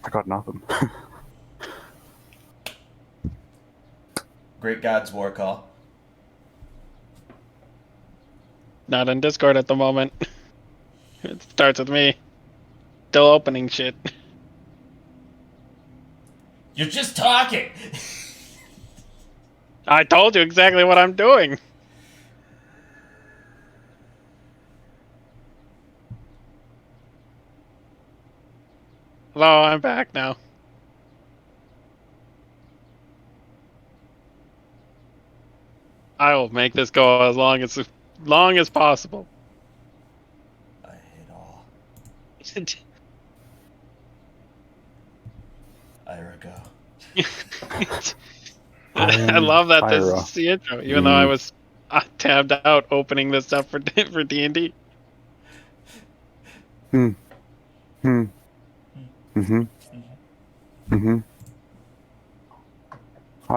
I got nothing. Great God's War Call. Not in Discord at the moment. It starts with me. Still opening shit. You're just talking! I told you exactly what I'm doing. Hello, I'm back now. I will make this go as long as possible. I hate all. Ira, go. I love that this Ira. is the intro, even though I was tabbed out opening this up for D&D. Hi,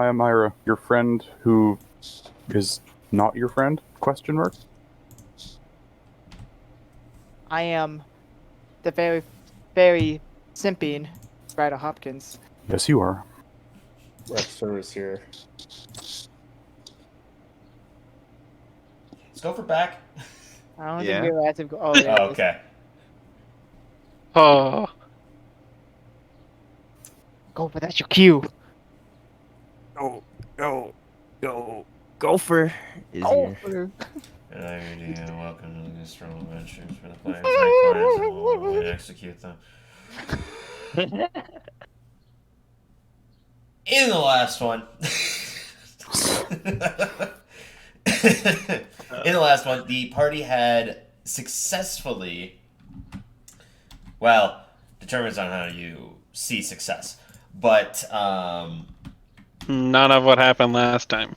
I'm Ira, your friend who is not your friend? Question mark. I am the very, very simping Ryder Hopkins. Yes, you are. Rep service here. Let's go for back. I don't Yeah. think we were at to go. Oh, yeah. Oh, okay. Oh, Go, but that's your cue. Gopher is Oh, here. Good idea. Welcome to the strong adventures for the players make plans and we'll execute them. In the last one. In the last one, the party had successfully, well, determines on how you see success, but none of what happened last time.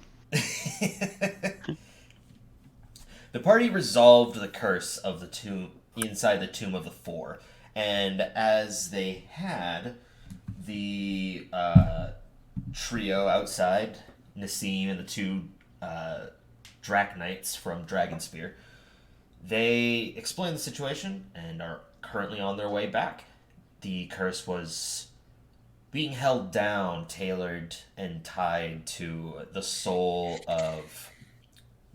the party resolved the curse of the tomb inside the Tomb of the Four, and as they had, the trio outside, Nassim and the two Drac Knights from Dragonspear, they explained the situation and are currently on their way back. The curse was being held down, tailored, and tied to the soul of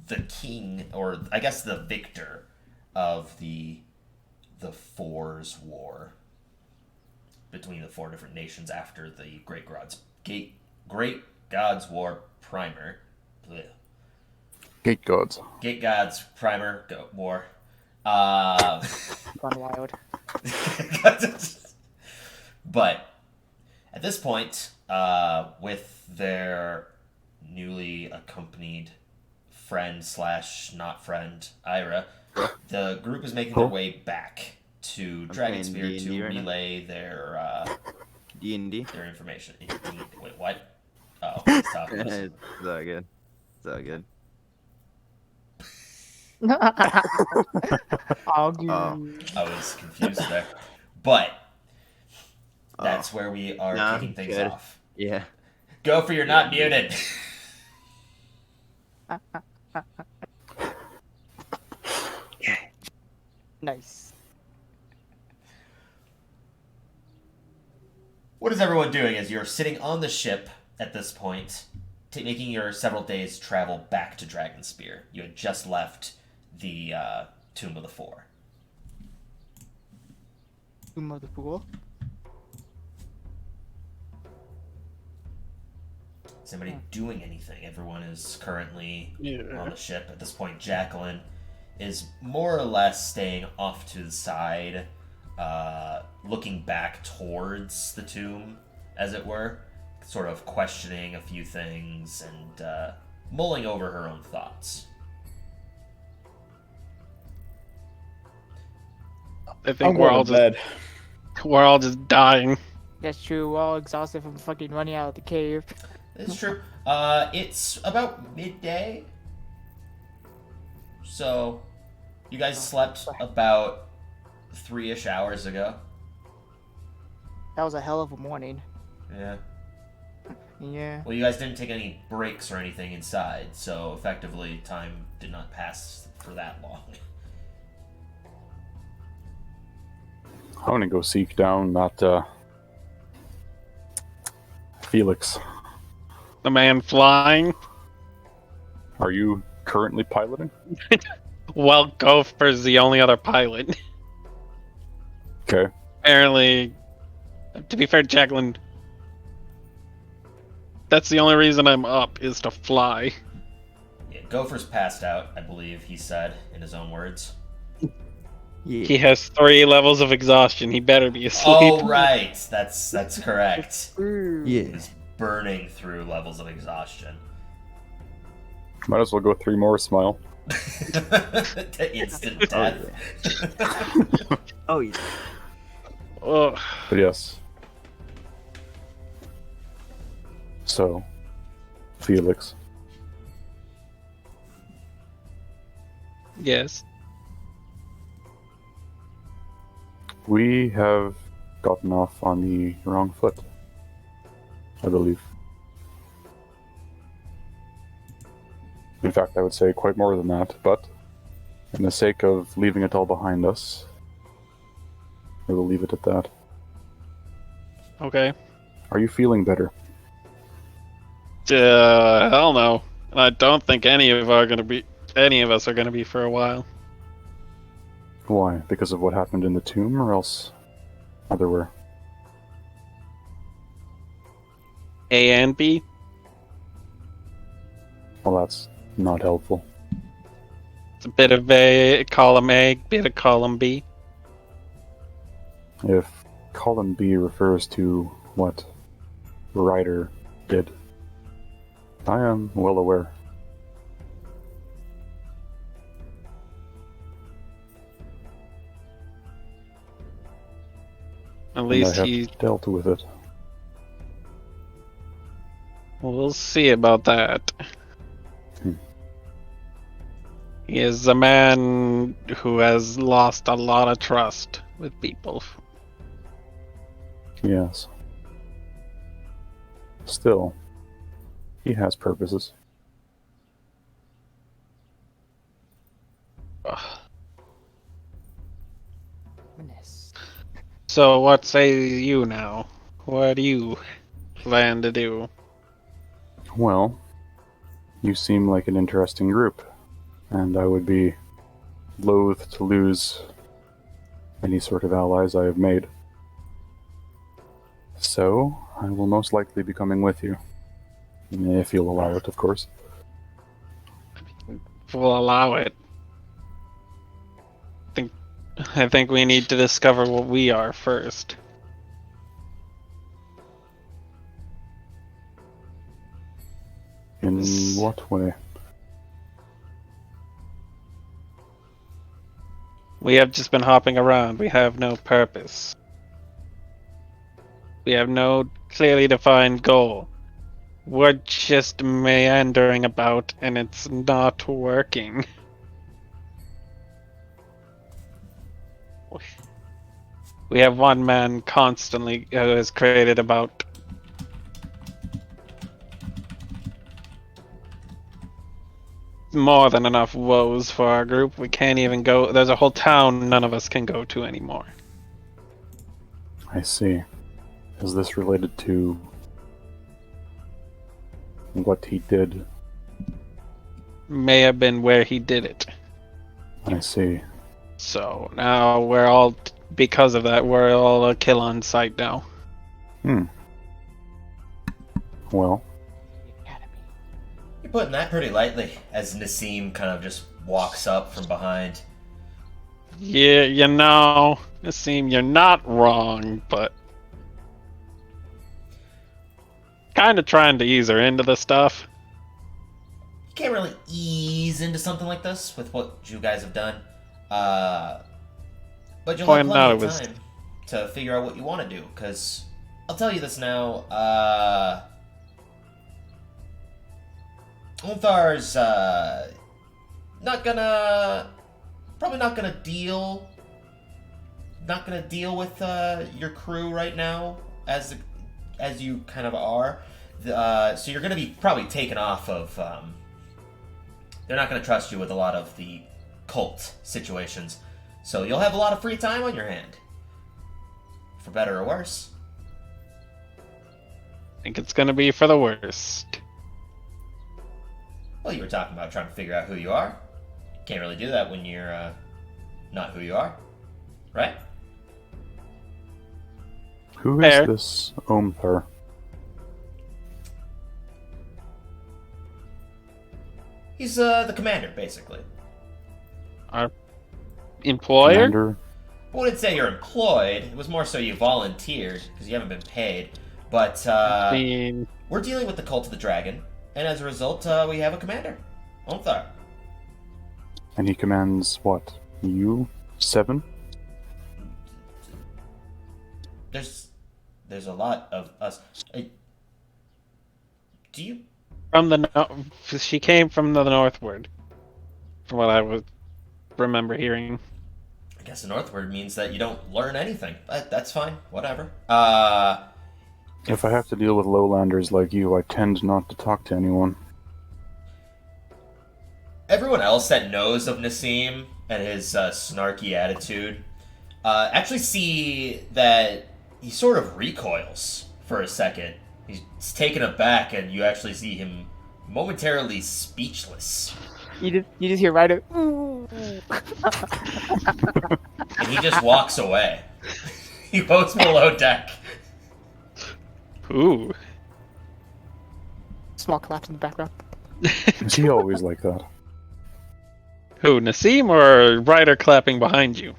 the king, or I guess the victor of the Four's War between the four different nations after the Great God's War primer. Blech. Gate gods. Gate God's primer war. Gone wild. But at this point, with their newly accompanied friend / not friend, Ira, the group is making their way back to Dragonspear D&D to right now. relay their D&D. their information. Wait, what? Oh, he's talking to us. It's all good. It's all good. Oh, dude. I was confused there. But that's where we are Nah, kicking things good. off. Yeah. Go for you're not muted. Nice. What is everyone doing as you're sitting on the ship at this point, making your several days travel back to Dragonspear? You had just left the Tomb of the Four. You motherfucker. Is anybody doing anything? Everyone is currently Yeah. on the ship. At this point, Jacqueline is more or less staying off to the side, looking back towards the tomb, as it were, sort of questioning a few things and mulling over her own thoughts. I think we're all just dying. That's true. We're all exhausted from fucking running out of the cave. It's true. It's about midday. So, you guys slept about 3-ish hours ago. That was a hell of a morning. Yeah. Yeah. Well, you guys didn't take any breaks or anything inside, so effectively time did not pass for that long. I want to go seek down that Felix, The man flying. are you currently piloting? Well, Gopher's the only other pilot. Okay. Apparently, to be fair, Jacqueline, that's the only reason I'm up, is to fly. Yeah, Gopher's passed out, I believe he said in his own words. Yeah. He has 3 levels of exhaustion. He better be asleep. Oh, right. That's correct. Ooh. Yeah. He's burning through levels of exhaustion. Might as well go 3 more, Smile. To instant death. Oh yeah. Ugh. But yes. So, Felix, Yes. we have gotten off on the wrong foot, I believe. In fact, I would say quite more than that, but in the sake of leaving it all behind us, we will leave it at that. Okay. Are you feeling better? Hell no. And I don't think any of us are gonna be for a while. Why? Because of what happened in the tomb, or else otherwhere? A and B? Well, that's not helpful. It's a bit of a column A, bit of column B. If column B refers to what Ryder did, I am well aware. At And least I he. have dealt with it. We'll see about that. Hmm. He is a man who has lost a lot of trust with people. Yes. Still, he has purposes. Ugh. Goodness. So, what say you now? What do you plan to do? Well, you seem like an interesting group, and I would be loath to lose any sort of allies I have made. So, I will most likely be coming with you. If you'll allow it, of course. We'll allow it. I think we need to discover what we are first. In what way? We have just been hopping around. We have no purpose. We have no clearly defined goal. We're just meandering about and it's not working. We have one man constantly who has created about more than enough woes for our group. We can't even go. There's a whole town none of us can go to anymore. I see. Is this related to what he did? May have been where he did it. I see. So now we're all, because of that, we're all a kill on sight now. Well, You're putting that pretty lightly, as Nassim kind of just walks up from behind. Yeah, you know, Nassim, you're not wrong, but kind of trying to ease her into the stuff. You can't really ease into something like this with what you guys have done. But you'll have Pointing out plenty it of was- time to figure out what you want to do, because I'll tell you this now, Unthar's, probably not gonna deal with, your crew right now, as you kind of are. So you're gonna be probably taken off of, they're not gonna trust you with a lot of the cult situations. So you'll have a lot of free time on your hand. For better or worse. think it's gonna be for the worst. Well, you were talking about trying to figure out who you are. Can't really do that when you're not who you are, right? Who Fair. is this Omthar? He's the commander, basically. Our employer? Commander? I wouldn't say you're employed. It was more so you volunteered because you haven't been paid. But I mean, we're dealing with the Cult of the Dragon, and as a result, we have a commander, Omthar. And he commands what? You? 7? There's a lot of us. Do you? from the she came from the northward, from what I would remember hearing. I guess the northward means that you don't learn anything. But that's fine. Whatever. If I have to deal with lowlanders like you, I tend not to talk to anyone. Everyone else that knows of Nassim and his snarky attitude actually see that he sort of recoils for a second. He's taken aback, and you actually see him momentarily speechless. You just hear Ryder. Ooh. And he just walks away. He goes below deck. Ooh. Small claps in the background. Is he always like that? Who, Nassim or Ryder clapping behind you?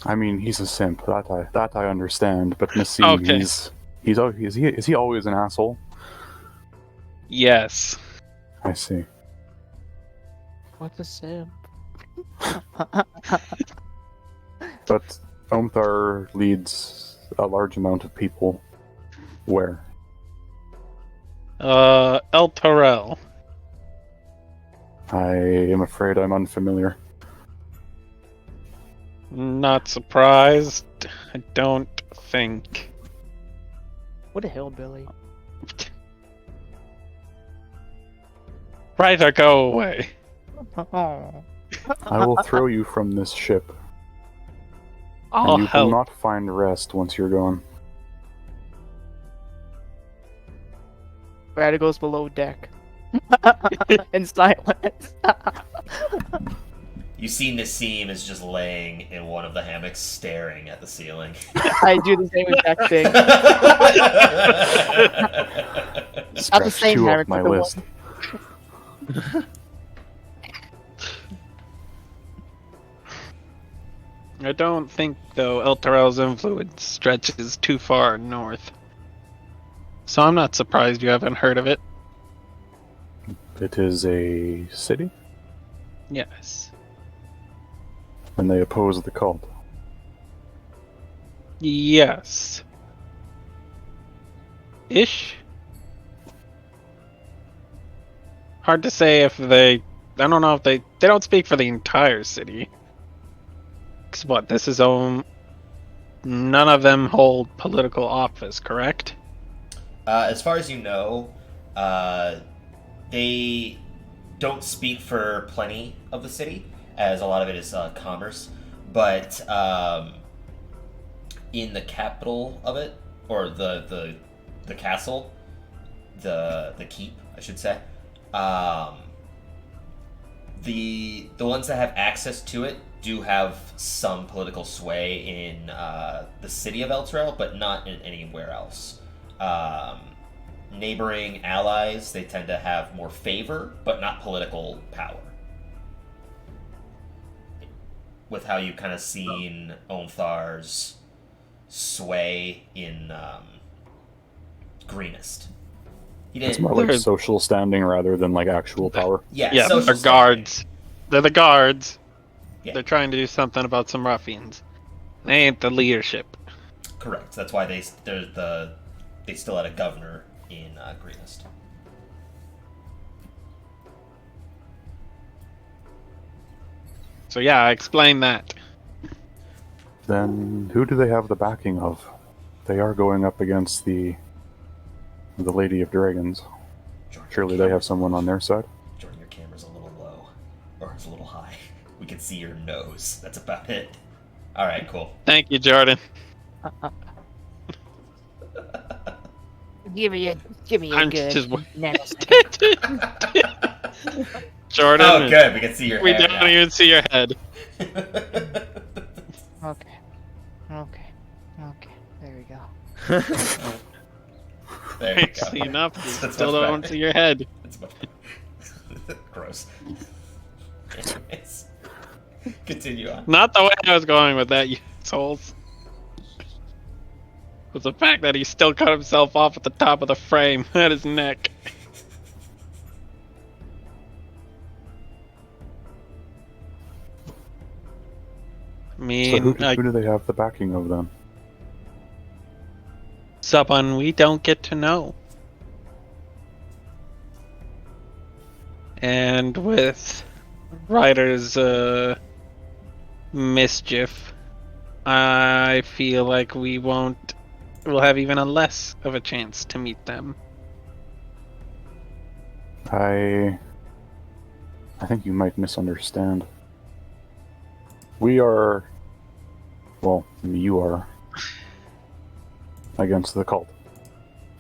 I mean, he's a simp. That I understand. But Nassim, Okay. is he always an asshole? Yes. I see. What's a simp? But Omthar leads a large amount of people. Where? El Torel. I am afraid I'm unfamiliar. Not surprised. I don't think. What a hillbilly. Ryder, go away. Oh. I will throw you from this ship, I'll and you help. will not find rest once you're gone. Ryder goes below deck. In silence. You see Nassim is just laying in one of the hammocks staring at the ceiling. I do the same exact thing. Not the Scratch same 2 off hammock, my but the list. I don't think, though, El Torel's influence stretches too far north. So I'm not surprised you haven't heard of it. It is a city, Yes. and they oppose the cult. Yes. Ish? Hard to say if they... I don't know if they don't speak for the entire city. 'Cause what, this is none of them hold political office, correct? As far as you know, they don't speak for plenty of the city, as a lot of it is commerce. But in the capital of it, or the castle, the keep, I should say, the ones that have access to it do have some political sway in the city of Elturel, but not in anywhere else. Neighboring allies, they tend to have more favor, but not political power. With how you kind of seen Omthar's sway in Greenest. He It's didn't. more like They're- social standing rather than like actual power. Yeah, Yeah, social they're standing. guards. They're the guards. Yeah. They're trying to do something about some ruffians. They ain't the leadership. Correct. That's why they still had a governor in Greenest. So yeah, I explained that. Then who do they have the backing of? They are going up against the Lady of Dragons. Jordan, Surely your they have someone on their side. Jordan, your camera's a little low, or it's a little high. We can see your nose. That's about it. All right, cool. Thank you, Jordan. Give me a I'm good just- nanosecond. Jordan, Oh, good. We can see your we hair don't now. even see your head. Okay. Okay. There we go. There you I go. see enough. We That's still much don't better. see your head. That's much better. Gross. Anyways, continue on. Not the way I was going with that, you assholes. Was the fact that he still cut himself off at the top of the frame at his neck. I So mean, who do they have the backing of then? someone we don't get to know. And with Ryder's mischief, I feel like we'll have even a less of a chance to meet them. I think you might misunderstand. We are, well, you are, against the cult,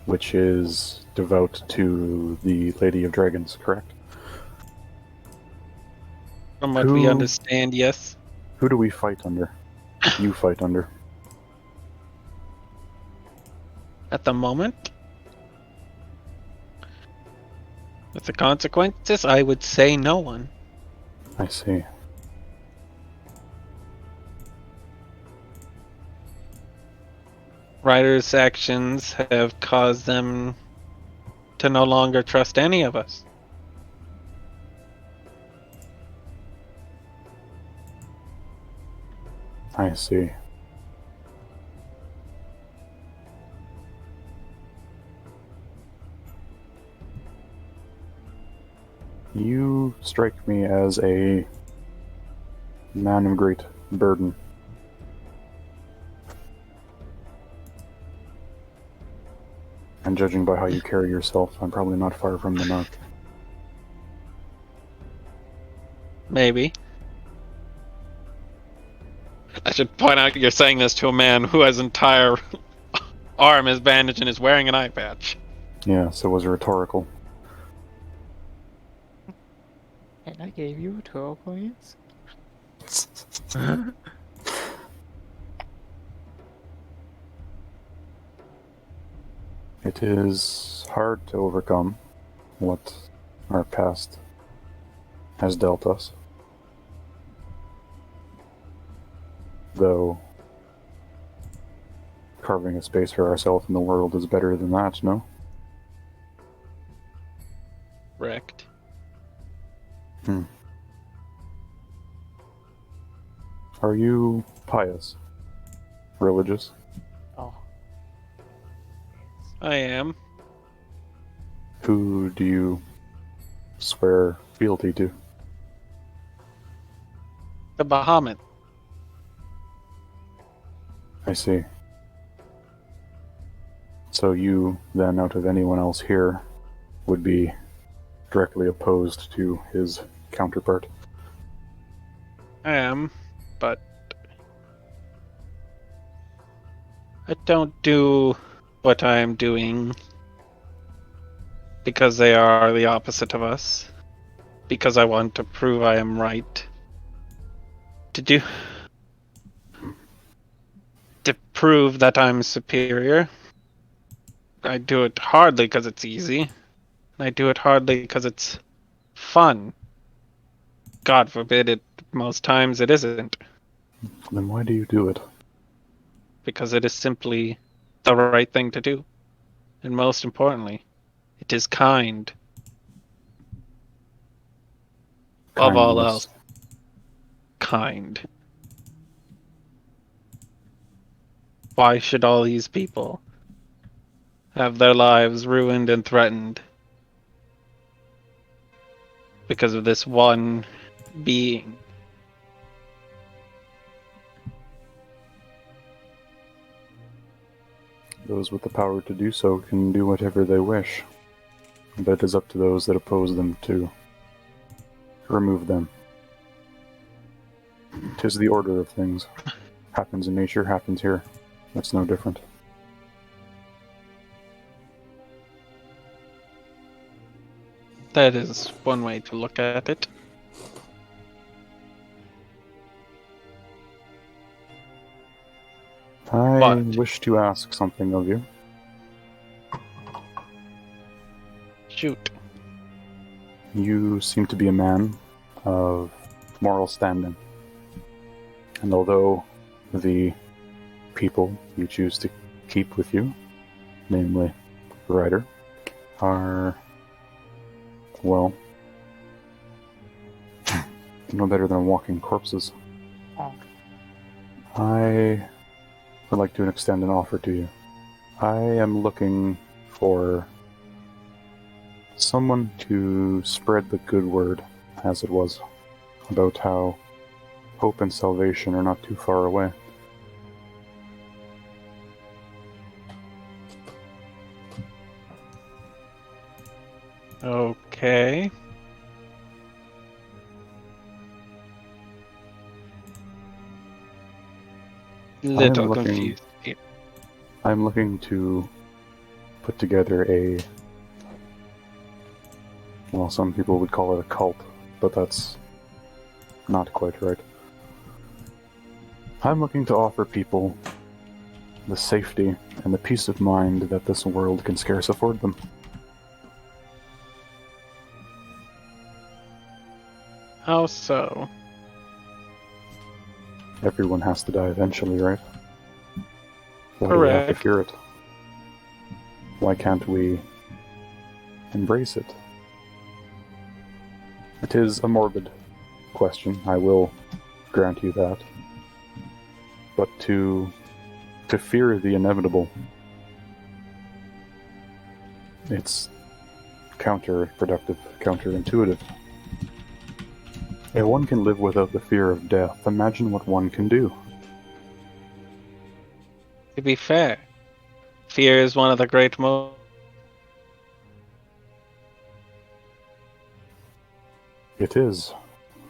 which is devout to the Lady of Dragons, correct? From what we understand, yes. Who do we fight under? You fight under. At the moment, with the consequences, I would say no one. I see. Ryder's actions have caused them to no longer trust any of us. I see. You strike me as a man of great burden. And judging by how you carry yourself, I'm probably not far from the mark. Maybe. I should point out you're saying this to a man who his entire arm is bandaged and is wearing an eye patch. Yes, it was rhetorical. And I gave you 12 points. It is hard to overcome what our past has dealt us. Though carving a space for ourselves in the world is better than that, no? Wrecked. Are you pious? Religious? Oh. I am. Who do you swear fealty to? The Bahamut. I see. So you, then, out of anyone else here, would be directly opposed to his counterpart. I am, but I don't do what I am doing because they are the opposite of us. Because I want to prove I am right. To prove that I'm superior. I do it hardly because it's easy. I do it hardly because it's fun. God forbid it, most times it isn't. Then why do you do it? Because it is simply the right thing to do. And most importantly, it is kind. Above all Kindness. else, kind. Why should all these people have their lives ruined and threatened because of this one being? Those with the power to do so can do whatever they wish. But it is up to those that oppose them to remove them. 'Tis the order of things. Happens in nature, happens here. That's no different. That is one way to look at it. I What? wish to ask something of you. Shoot. You seem to be a man of moral standing. And although the people you choose to keep with you, namely the writer, are, well, no better than walking corpses, Oh. I would like to extend an offer to you. I am looking for someone to spread the good word, as it was, about how hope and salvation are not too far away. Okay. Little looking- confused. I'm looking to put together a, well, some people would call it a cult, but that's not quite right. I'm looking to offer people the safety and the peace of mind that this world can scarce afford them. How so? Everyone has to die eventually, right? Why do we have to Correct. fear it? Why can't we embrace it? It is a morbid question, I will grant you that. But to fear the inevitable, it's counterproductive, counterintuitive. If one can live without the fear of death, imagine what one can do. To be fair, fear is one of the great It is,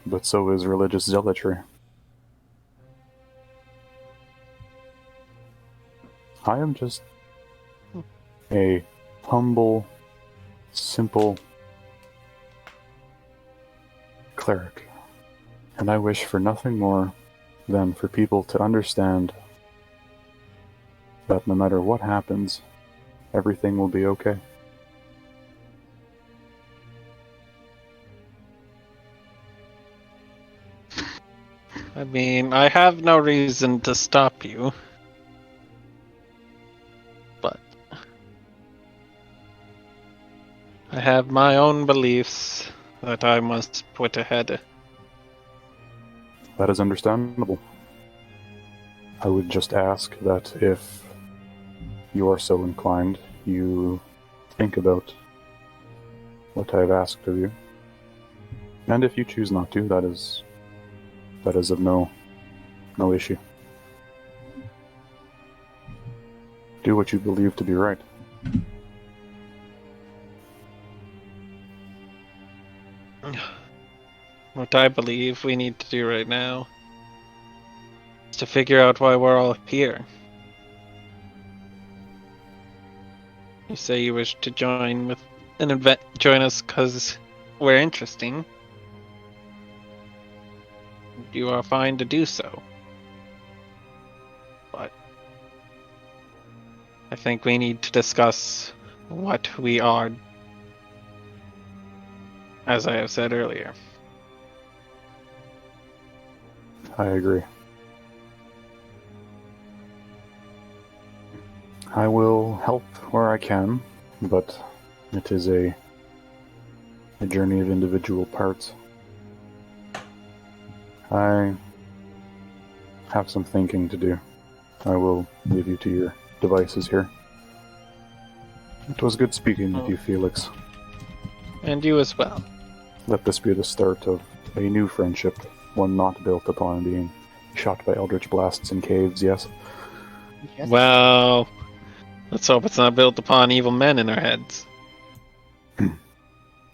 but so is religious zealotry. I am just a humble, simple cleric, and I wish for nothing more than for people to understand that no matter what happens, everything will be okay. I mean, I have no reason to stop you. But I have my own beliefs that I must put ahead. That is understandable. I would just ask that if you are so inclined, you think about what I have asked of you. And if you choose not to, that is of no issue. Do what you believe to be right. What I believe we need to do right now is to figure out why we're all here. You say you wish to join with an event, join us because we're interesting. You are fine to do so. But I think we need to discuss what we are, as I have said earlier. I agree. I will help where I can, but it is a journey of individual parts. I have some thinking to do. I will leave you to your devices here. It was good speaking with you, Felix. And you as well. Let this be the start of a new friendship, one not built upon being shot by eldritch blasts in caves, yes? Yes. Well, let's hope it's not built upon evil men in our heads.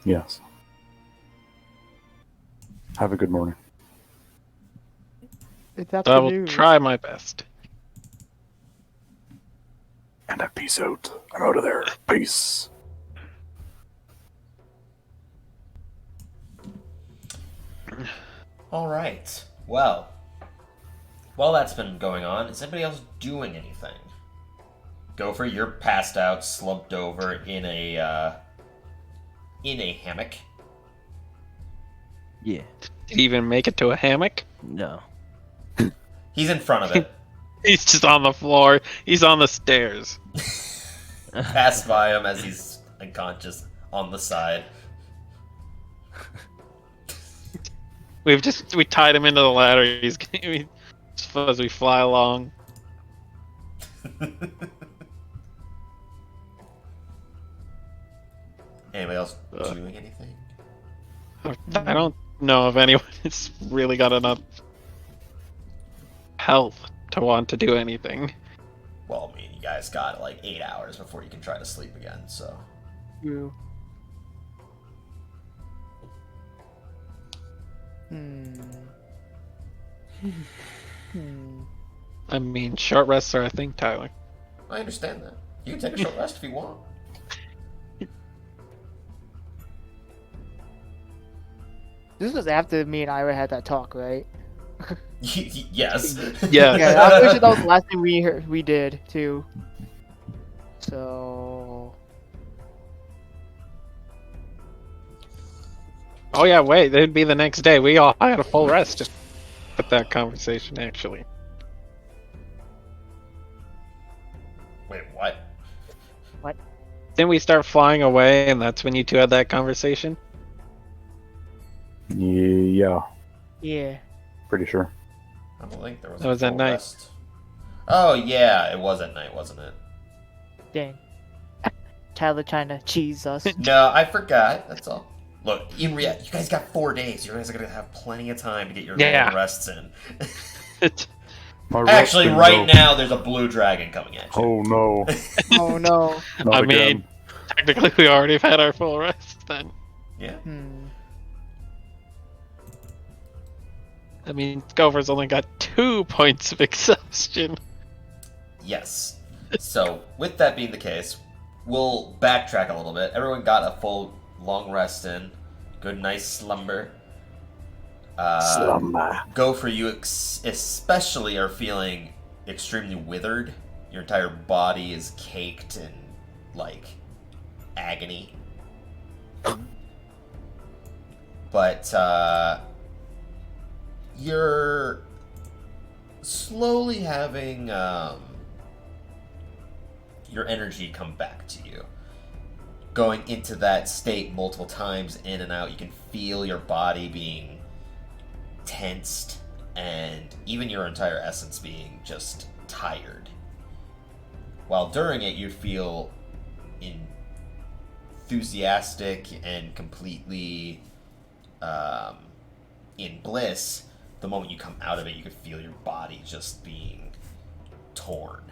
Yes. Have a good morning. It's I will afternoon. try my best. And a peace out. I'm out of there. Peace. All right. Well, while that's been going on, is anybody else doing anything? Gopher, you're passed out, slumped over in a hammock. Yeah. Did he even make it to a hammock? No. He's in front of it. He's just on the floor. He's on the stairs. Pass by him as he's unconscious on the side. We tied him into the ladder. He's as we fly along. Anybody else doing anything? I don't know if anyone has really got enough health to want to do anything. Well, I mean, you guys got like 8 hours before you can try to sleep again, so. True. I mean, short rests are a thing, Tyler. I understand that. You can take a short rest if you want. This was after me and Ira had that talk, right? Yes. Yeah. Yeah, I'm pretty sure that was the last thing we did too. So Oh yeah, wait, it'd be the next day. We all had a full rest just with that conversation, actually. Wait, what? Didn't we start flying away, and that's when you two had that conversation? Yeah, yeah. pretty sure. I don't think there was. That was at full night. rest. Oh yeah, it was at night, wasn't it? Dang. Tyler trying to cheese us. No, I forgot. That's all. Look, in reality, you guys got 4 days. You guys are gonna have plenty of time to get your long rests in. My Actually, resting, right though. now there's a blue dragon coming at you. Oh no. Oh no. Not I again. mean, technically we already have had our full rest then. Yeah. I mean, Gopher's only got 2 points of exhaustion. Yes. So, with that being the case, we'll backtrack a little bit. Everyone got a full long rest in. Good, nice slumber. Slumber. Gopher, you especially are feeling extremely withered. Your entire body is caked in, like, agony. But, you're slowly having, your energy come back to you. Going into that state multiple times, in and out, you can feel your body being tensed, and even your entire essence being just tired. While during it, you feel enthusiastic and completely in bliss. The moment you come out of it, you can feel your body just being torn.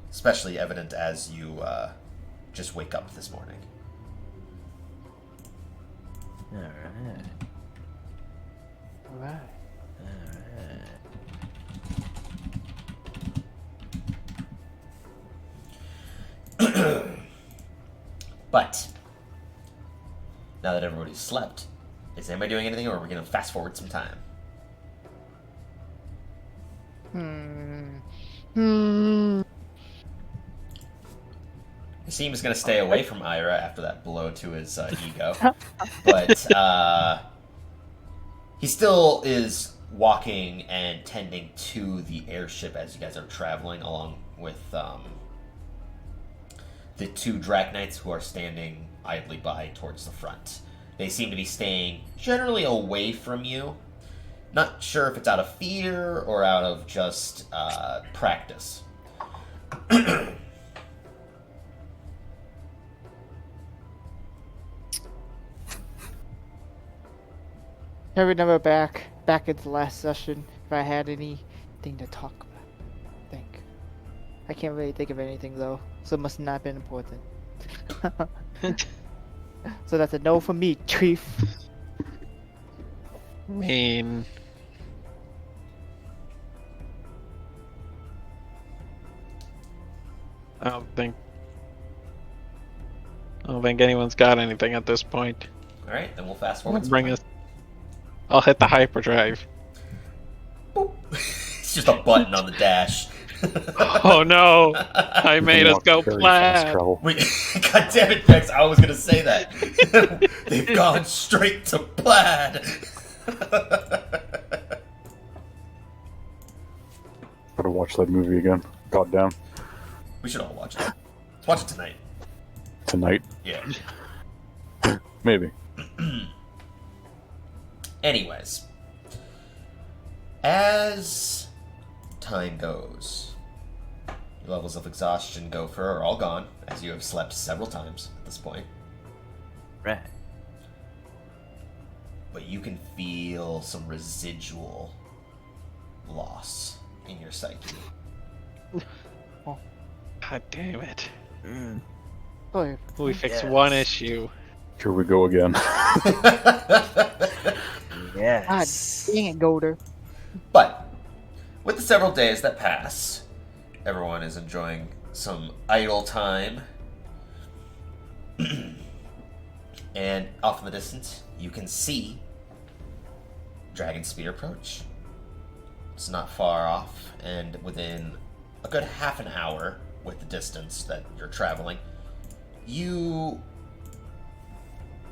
Especially evident as you just wake up this morning. Alright. Alright. But now that everybody's slept, is anybody doing anything, or are we going to fast forward some time? He seems going to stay away from Ira after that blow to his ego. But he still is walking and tending to the airship as you guys are traveling along with the 2 Draknights who are standing idly by towards the front. They seem to be staying generally away from you. Not sure if it's out of fear or out of just practice. I remember back at the last session if I had anything to talk about. I think. I can't really think of anything though, so it must not have been important. So that's a no for me, Chief. I mean, I don't think anyone's got anything at this point. All right, then we'll fast forward. Bring us. I'll hit the hyperdrive. Boop. It's just a button on the dash. Oh no! I made us Walk go very fast plaid. travel. Wait, God damn it, Vex! I was gonna say that. They've gone straight to plaid. Gotta watch that movie again. Goddamn. We should all watch it. Let's watch it tonight. Tonight? Yeah. Maybe. Anyways, as time goes, your levels of exhaustion, Gopher, are all gone, as you have slept several times at this point. Right. But you can feel some residual loss in your psyche. God damn it! Oh, We fixed Yes. one issue. Here we go again. Yes. dang it, Golder. But with the several days that pass, everyone is enjoying some idle time. And off in the distance, you can see Dragon Spear approach. It's not far off, and within a good half an hour with the distance that you're traveling, you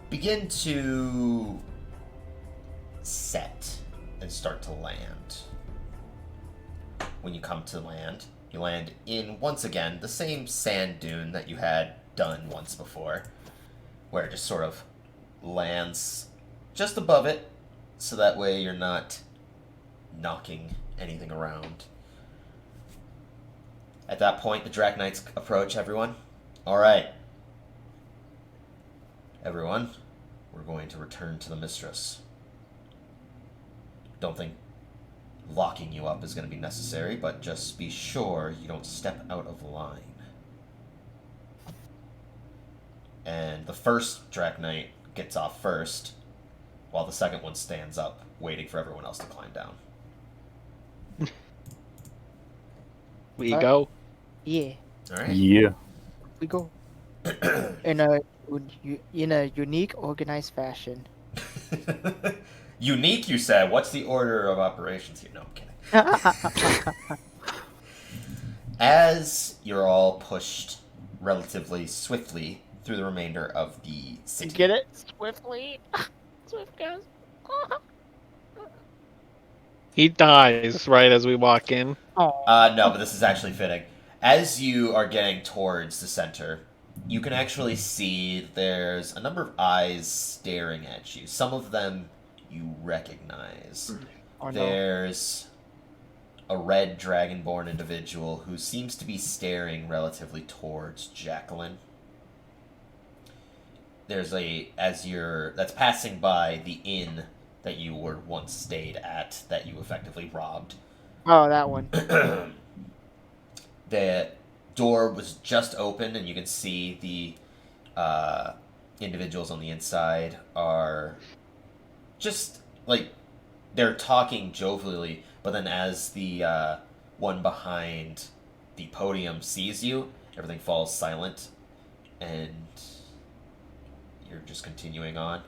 begin to set and start to land. When you come to land, you land in, once again, the same sand dune that you had done once before, where it just sort of lands just above it, so that way you're not knocking anything around. At that point, the Draknights approach everyone. Alright. Everyone, we're going to return to the Mistress. Don't think locking you up is going to be necessary, but just be sure you don't step out of line. And the first Draknight gets off first, while the second one stands up, waiting for everyone else to climb down. We Alright. go. Yeah, Alright? Yeah. we go. in a unique, organized fashion. Unique, you said. What's the order of operations here? No, I'm kidding. As you're all pushed relatively swiftly through the remainder of the city. Get it? Swiftly. Swift goes. He dies right as we walk in. Oh. No, but this is actually fitting. As you are getting towards the center, you can actually see there's a number of eyes staring at you. Some of them you recognize. Oh, no. There's a red dragonborn individual who seems to be staring relatively towards Jacqueline. There's that's passing by the inn that you were once stayed at, that you effectively robbed. Oh, that one. The door was just open, and you can see the individuals on the inside are just like they're talking jovially, but then as the one behind the podium sees you, everything falls silent, and you're just continuing on.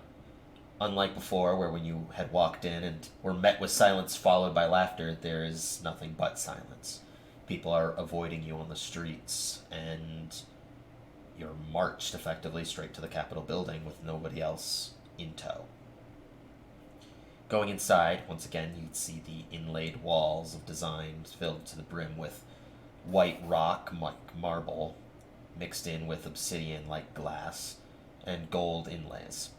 Unlike before, where when you had walked in and were met with silence followed by laughter, there is nothing but silence. People are avoiding you on the streets, and you're marched effectively straight to the Capitol building with nobody else in tow. Going inside, once again, you'd see the inlaid walls of designs filled to the brim with white rock, marble, mixed in with obsidian like glass, and gold inlays.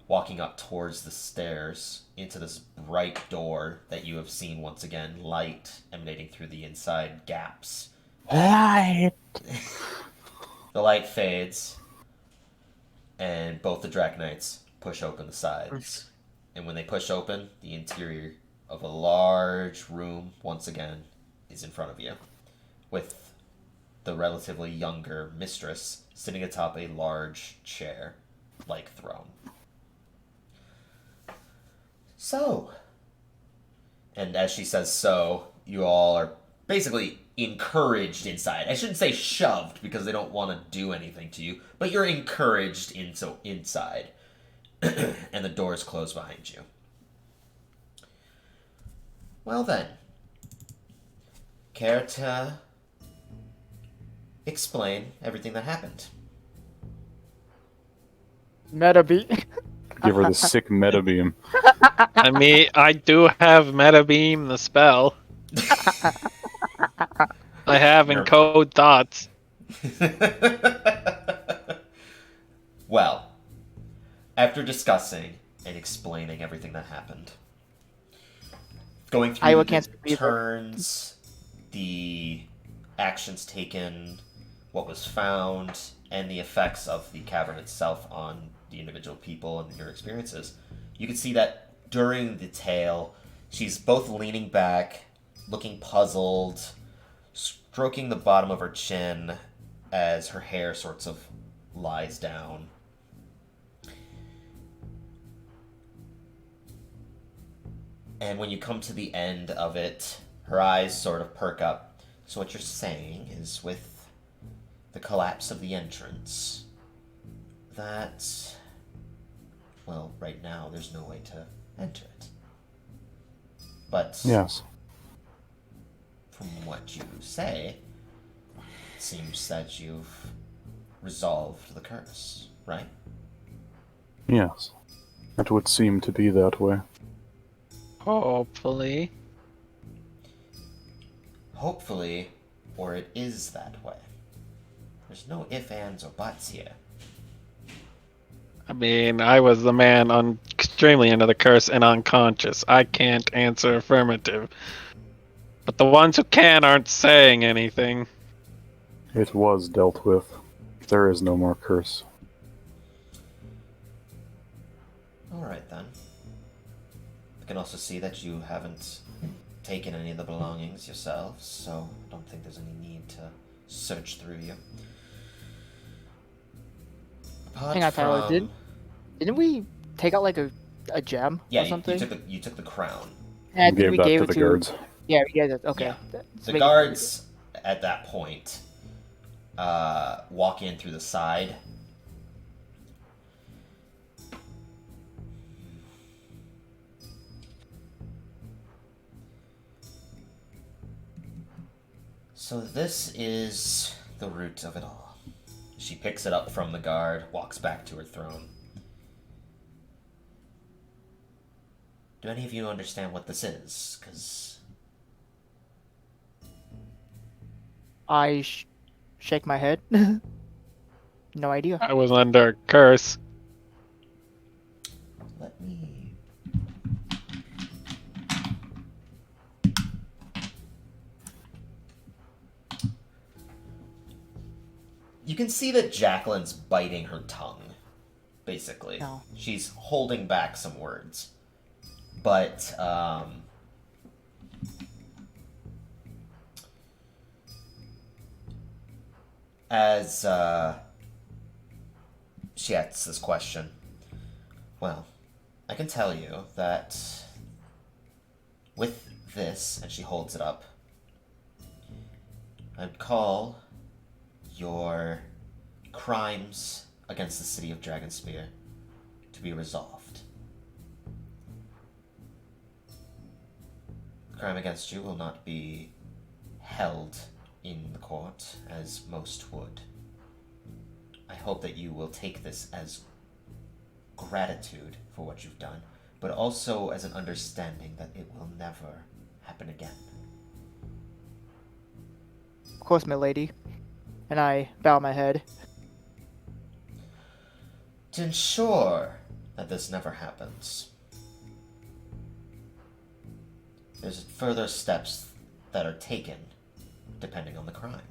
Walking up towards the stairs into this bright door that you have seen once again, light emanating through the inside gaps. Light. The light fades, and both the Draknights push open the sides. And when they push open, the interior of a large room, once again, is in front of you, with the relatively younger mistress sitting atop a large chair-like throne. So, and as she says so, you all are basically encouraged inside. I shouldn't say shoved, because they don't want to do anything to you, but you're encouraged inside. and the doors close behind you. Well then, care to explain everything that happened? Meta beat. Give her the sick meta beam. I mean, I do have Meta Beam, the spell. I have You're- encode thoughts. Well, after discussing and explaining everything that happened, going through Iowa the can't speak either. turns, the actions taken, what was found, and the effects of the cavern itself on the individual people and your experiences, you can see that during the tale, she's both leaning back, looking puzzled, stroking the bottom of her chin as her hair sorts of lies down. And when you come to the end of it, her eyes sort of perk up. So what you're saying is, with the collapse of the entrance, that, well, right now there's no way to enter it. But Yes. from what you say, it seems that you've resolved the curse, right? Yes. It would seem to be that way. Hopefully. Hopefully, or it is that way. There's no ifs, ands, or buts here. I mean, I was the man extremely under the curse and unconscious. I can't answer affirmative. But the ones who can aren't saying anything. It was dealt with. There is no more curse. Alright then. I can also see that you haven't taken any of the belongings yourselves, so I don't think there's any need to search through you. Apart Hang on, Tyler, from- didn't we take out like a gem Yeah, or something? you took the crown. And I think Gave we that gave to it the to. guards. Yeah, we gave it. Okay. Yeah. That's The making- guards at that point walk in through the side. So this is the root of it all. She picks it up from the guard, walks back to her throne. Do any of you understand what this is? Because I shake my head. No idea. I was under a curse. let me... You can see that Jacqueline's biting her tongue, basically. No. She's holding back some words. But, as, she asks this question, well, I can tell you that with this, and she holds it up, I'd call your crimes against the city of Dragonspear to be resolved. The crime against you will not be held in the court as most would. I hope that you will take this as gratitude for what you've done, but also as an understanding that it will never happen again. Of course, my lady. And I bow my head. To ensure that this never happens, there's further steps that are taken depending on the crime.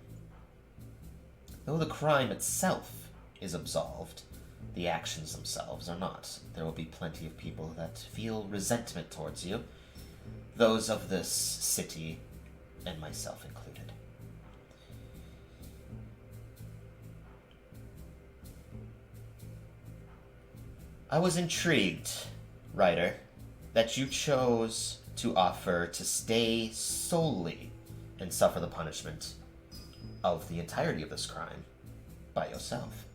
Though the crime itself is absolved, the actions themselves are not. There will be plenty of people that feel resentment towards you, those of this city and myself included. I was intrigued, Ryder, that you chose to offer to stay solely and suffer the punishment of the entirety of this crime by yourself.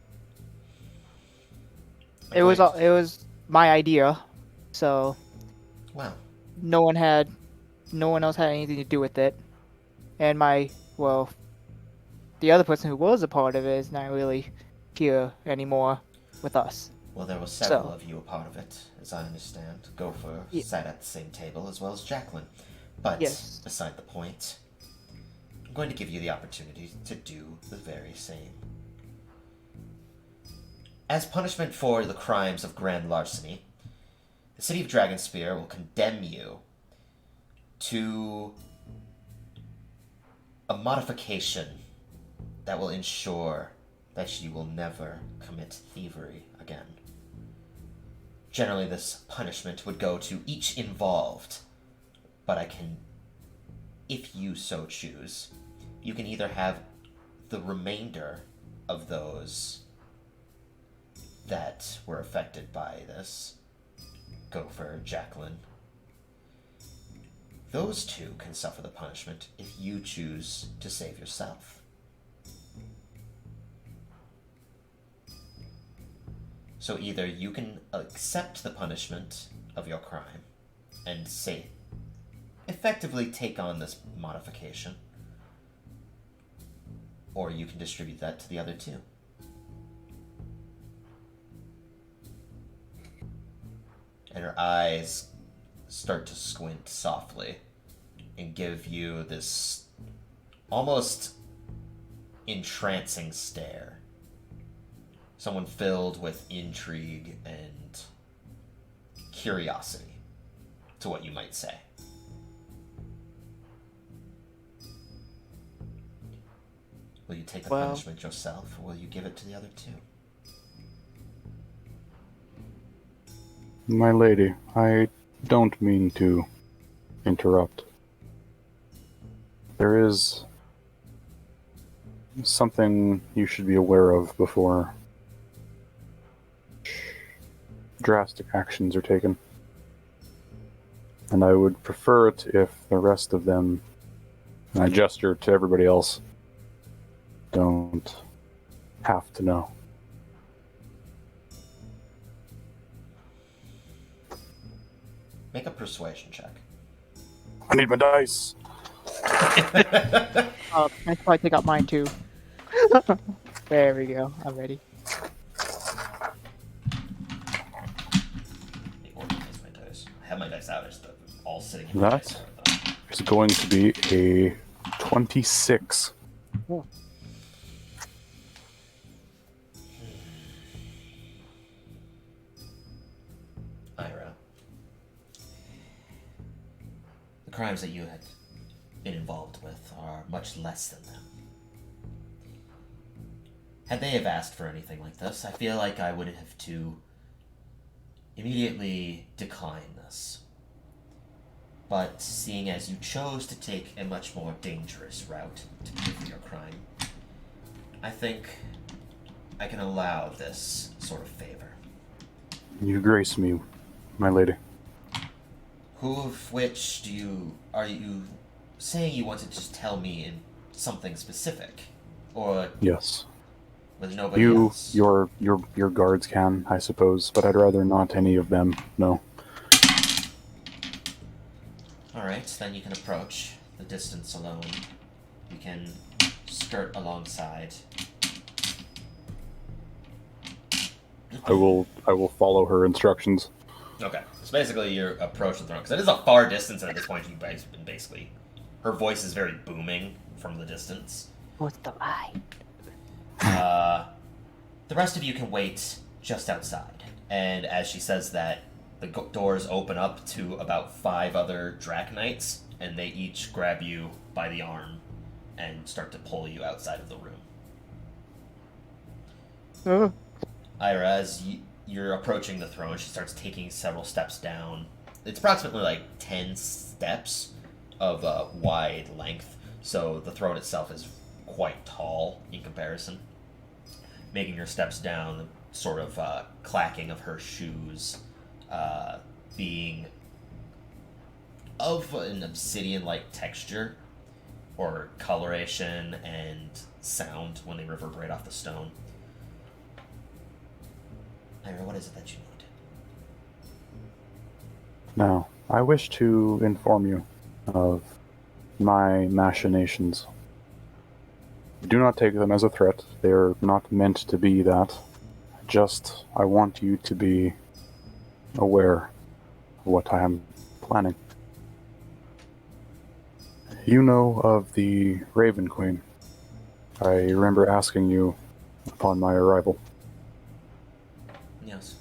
It was my idea, so Wow. no one else had anything to do with it. And the other person who was a part of it is not really here anymore with us. Well, there were several So- of you a part of it, as I understand. Gopher Ye- sat at the same table as well as Jacqueline. But Yes. beside the point, I'm going to give you the opportunity to do the very same. As punishment for the crimes of grand larceny, the city of Dragonspear will condemn you to a modification that will ensure that you will never commit thievery again. Generally, this punishment would go to each involved, but if you so choose, you can either have the remainder of those that were affected by this, Gopher, Jacqueline. Those two can suffer the punishment if you choose to save yourself. So either you can accept the punishment of your crime and effectively take on this modification, or you can distribute that to the other two. And her eyes start to squint softly and give you this almost entrancing stare. Someone filled with intrigue and curiosity, to what you might say. Will you take the punishment yourself, or will you give it to the other two? My lady, I don't mean to interrupt. There is something you should be aware of before drastic actions are taken. And I would prefer it if the rest of them, and I gesture to everybody else, don't have to know. Make a persuasion check. I need my dice. I should probably take out mine too. There we go. I'm ready. Organize my dice. I have my dice out. I just all sitting in That is going to be a 26. Ira, the crimes that you had been involved with are much less than them. Had they have asked for anything like this, I feel like I would have to immediately decline this. But seeing as you chose to take a much more dangerous route to pay for your crime, I think I can allow this sort of favor. You grace me, my lady. Who of which are you saying you want to just tell me in something specific? Or Yes. with nobody else? Your guards can, I suppose, but I'd rather not any of them know. Alright, then you can approach the distance alone. You can skirt alongside. I will follow her instructions. Okay, so basically you're approaching the throne, because it is a far distance, and at this point you basically... Her voice is very booming from the distance. What's the lie? The rest of you can wait just outside. And as she says that, the doors open up to about 5 other Draconites, and they each grab you by the arm and start to pull you outside of the room. Ira, as you're approaching the throne, she starts taking several steps down. It's approximately like 10 steps of wide length, so the throne itself is quite tall in comparison. Making her steps down, the sort of clacking of her shoes being of an obsidian-like texture or coloration and sound when they reverberate off the stone. Ira, what is it that you need? Now, I wish to inform you of my machinations. Do not take them as a threat. They are not meant to be that. Just, I want you to be aware of what I am planning. You know of the Raven Queen. I remember asking you upon my arrival. Yes.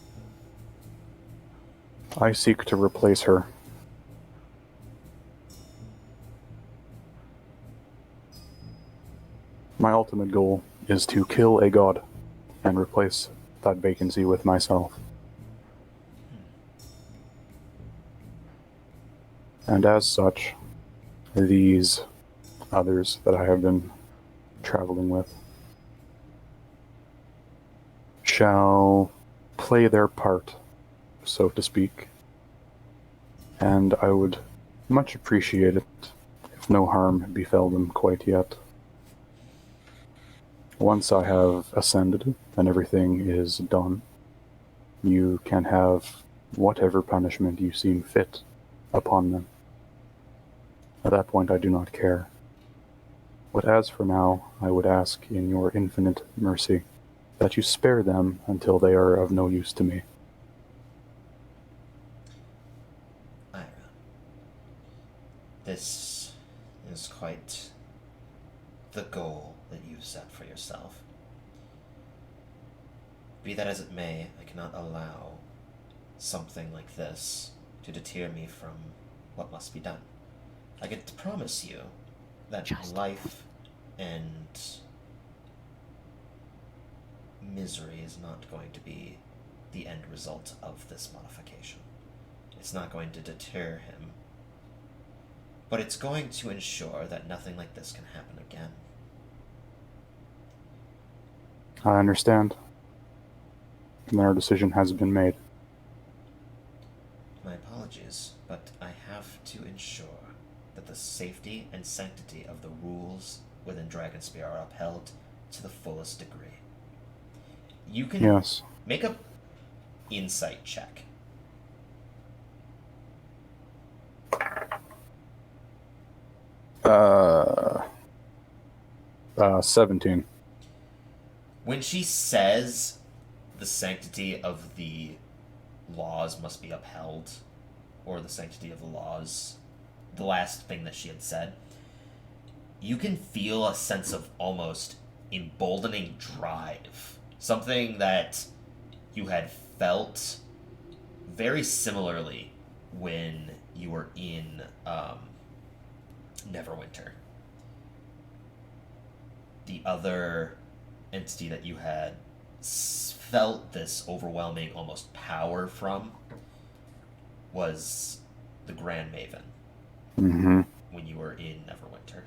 I seek to replace her. My ultimate goal is to kill a god and replace that vacancy with myself. And as such, these others that I have been traveling with shall play their part, so to speak, and I would much appreciate it if no harm befell them quite yet. Once I have ascended and everything is done, you can have whatever punishment you seem fit upon them. At that point, I do not care. But as for now, I would ask in your infinite mercy that you spare them until they are of no use to me. Ira, this is quite the goal that you've set for yourself. Be that as it may, I cannot allow something like this to deter me from what must be done. I can promise you that life and misery is not going to be the end result of this modification. It's not going to deter him, but it's going to ensure that nothing like this can happen again. I understand. And our decision has been made. My apologies, but I have to ensure that the safety and sanctity of the rules within Dragonspear are upheld to the fullest degree. You can Yes. make a insight check. 17. When she says the sanctity of the laws must be upheld, or the sanctity of the laws, the last thing that she had said, you can feel a sense of almost emboldening drive. Something that you had felt very similarly when you were in Neverwinter. The other entity that you had felt this overwhelming almost power from was the Grand Maven Mm-hmm. when you were in Neverwinter.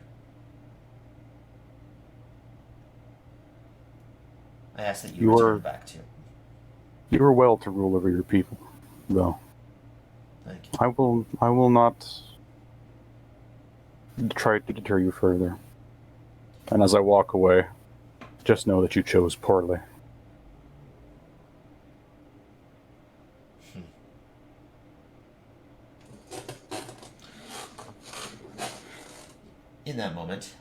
I ask that you return back to. You are well to rule over your people, though. Thank you. I will not try to deter you further. And as I walk away, just know that you chose poorly. In that moment,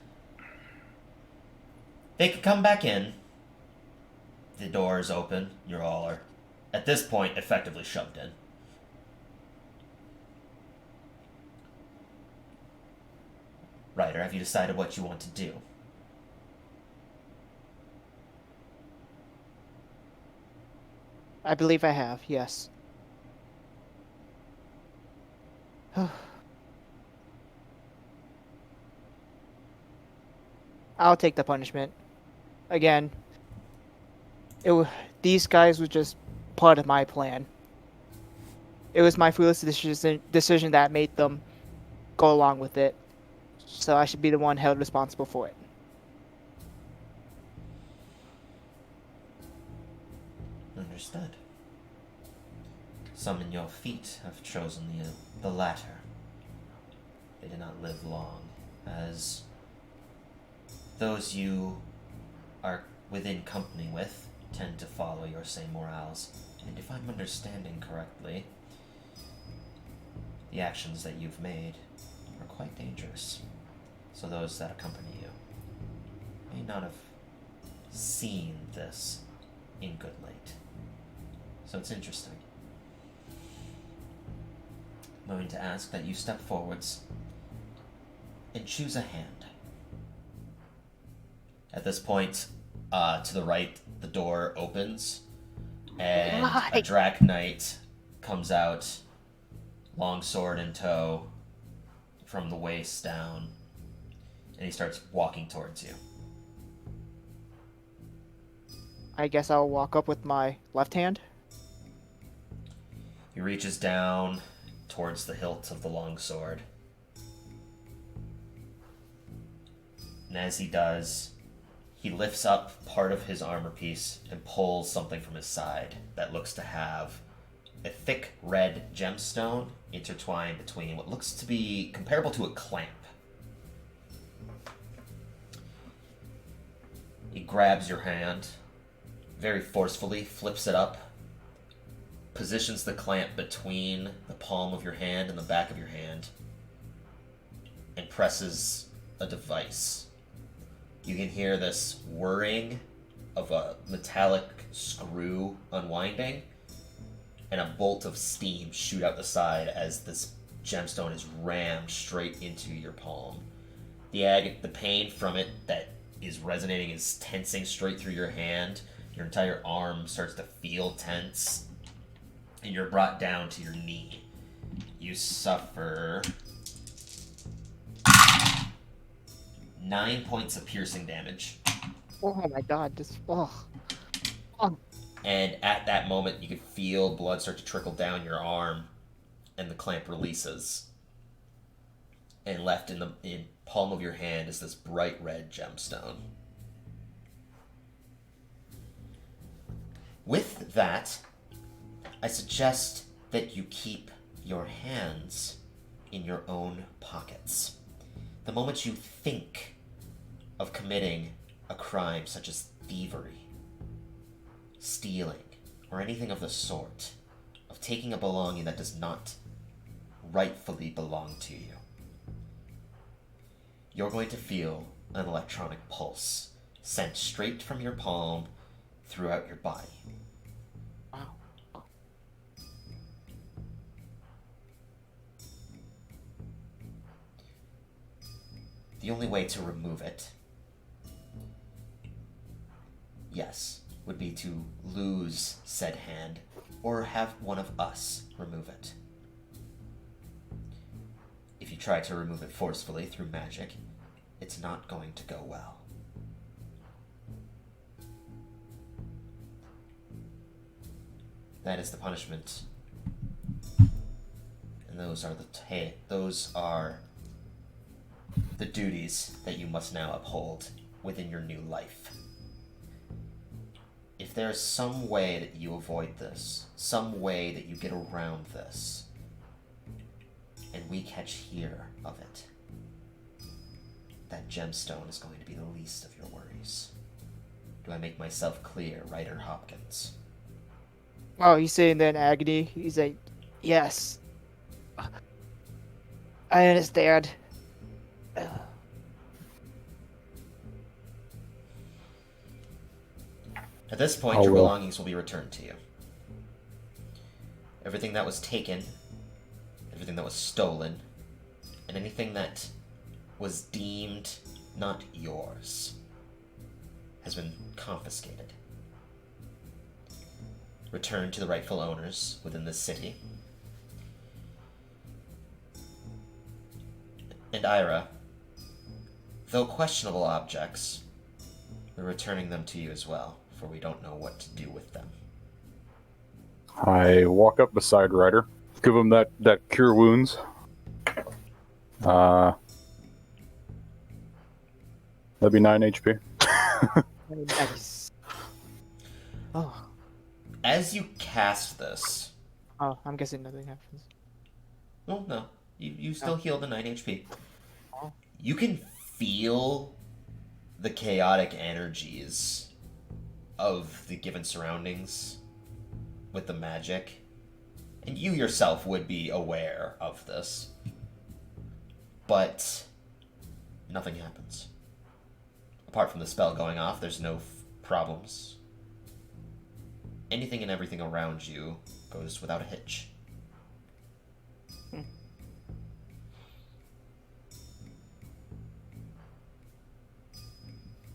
they could come back in. The door is open. You're all are, at this point, effectively shoved in. Ryder, have you decided what you want to do? I believe I have, yes. I'll take the punishment. Again, these guys were just part of my plan. It was my foolish decision that made them go along with it. So I should be the one held responsible for it. Understood. Some in your feet have chosen the latter. They did not live long, as those you are within company with tend to follow your same morals. And if I'm understanding correctly, the actions that you've made are quite dangerous. So those that accompany you may not have seen this in good light. So it's interesting. I'm going to ask that you step forwards and choose a hand. At this point, to the right, the door opens, and a Drac Knight comes out, longsword in tow, from the waist down, and he starts walking towards you. I guess I'll walk up with my left hand. He reaches down towards the hilt of the longsword. And as he does, he lifts up part of his armor piece and pulls something from his side that looks to have a thick red gemstone intertwined between what looks to be comparable to a clamp. He grabs your hand very forcefully, flips it up, positions the clamp between the palm of your hand and the back of your hand, and presses a device. You can hear this whirring of a metallic screw unwinding, and a bolt of steam shoot out the side as this gemstone is rammed straight into your palm. The pain from it that is resonating is tensing straight through your hand. Your entire arm starts to feel tense, and you're brought down to your knee. You suffer 9 points of piercing damage. Oh my god, this. Oh. And at that moment, you can feel blood start to trickle down your arm, and the clamp releases. And left in the palm of your hand is this bright red gemstone. With that, I suggest that you keep your hands in your own pockets. The moment you think of committing a crime such as thievery, stealing, or anything of the sort, of taking a belonging that does not rightfully belong to you, you're going to feel an electronic pulse sent straight from your palm throughout your body. Wow. The only way to remove it, yes, would be to lose said hand, or have one of us remove it. If you try to remove it forcefully through magic, it's not going to go well. That is the punishment, and those are the duties that you must now uphold within your new life. If there's some way that you avoid this, some way that you get around this, and we catch hear of it, that gemstone is going to be the least of your worries. Do I make myself clear, Ryder Hopkins? Oh, he's sitting there in agony. He's like, yes. I understand. At this point, your belongings will be returned to you. Everything that was taken, everything that was stolen, and anything that was deemed not yours has been confiscated. Returned to the rightful owners within this city. And Ira, though questionable objects, we're returning them to you as well, for we don't know what to do with them. I walk up beside Ryder, give him that cure wounds. That'd be 9 HP. Nice. Oh. As you cast this... Oh, I'm guessing nothing happens. No. You still heal the 9 HP. Oh. You can feel the chaotic energies of the given surroundings with the magic, And you yourself would be aware of this. But nothing happens. Apart from the spell going off, there's no problems. Anything and everything around you goes without a hitch.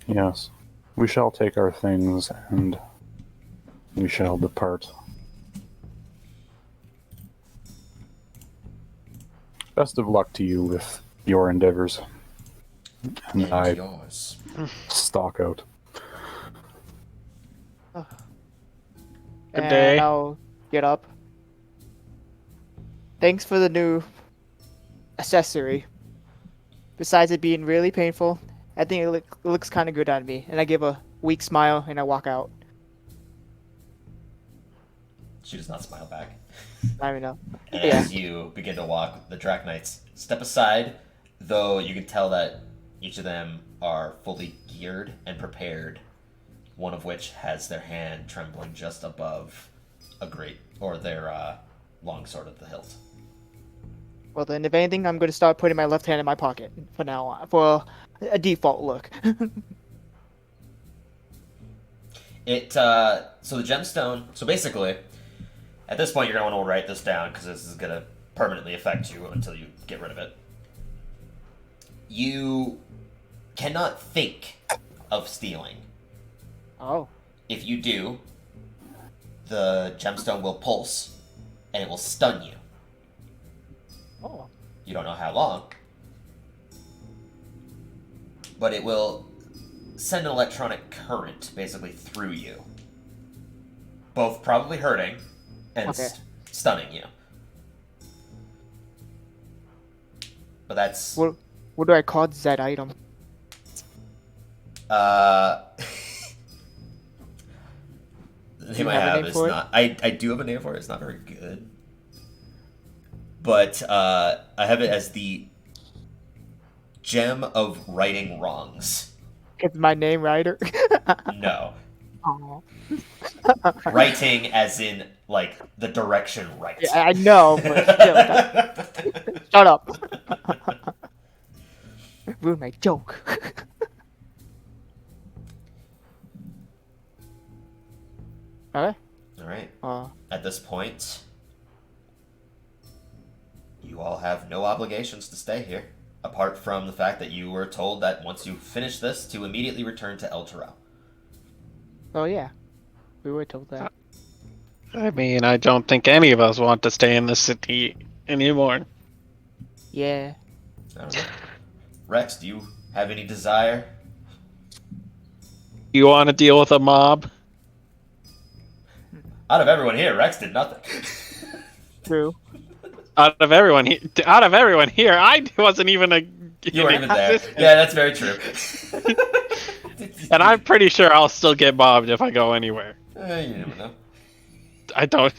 Yes. We shall take our things and we shall depart. Best of luck to you with your endeavors. And I yours. stalk out. Good And day. I'll get up. Thanks for the new accessory. Besides it being really painful, I think it looks kind of good on me. And I give a weak smile and I walk out. She does not smile back. I don't know. And Yeah. as you begin to walk, the Draknights step aside, though you can tell that each of them are fully geared and prepared, one of which has their hand trembling just above their longsword at the hilt. Well then, if anything, I'm going to start putting my left hand in my pocket for now on, for a default look. So the gemstone, so basically, at this point you're going to want to write this down because this is going to permanently affect you until you get rid of it. You cannot think of stealing. Oh. If you do, the gemstone will pulse and it will stun you. Oh. You don't know how long, but it will send an electronic current basically through you, both probably hurting and Okay. stunning you. But that's What do I call that item? the Do name you I have a have name is for it? not. I do have a name for it. It's not very good, but I have it as the Gem of Righting Wrongs. It's my name, Ryder. No. Oh. Writing as in, like, the direction right. Yeah, I know, but still, shut up. Ruined my joke. Okay. Alright. Uh, At this point, you all have no obligations to stay here, apart from the fact that you were told that once you finish this, to immediately return to El Terrell. oh yeah, we were told that. I mean, I don't think any of us want to stay in the city anymore. Yeah. I don't know. Rex, do you have any desire? You want to deal with a mob? Out of everyone here, Rex did nothing. True. Out of everyone here, I wasn't even a. You weren't even there. existence. Yeah, that's very true. And I'm pretty sure I'll still get mobbed if I go anywhere. You never know. I don't.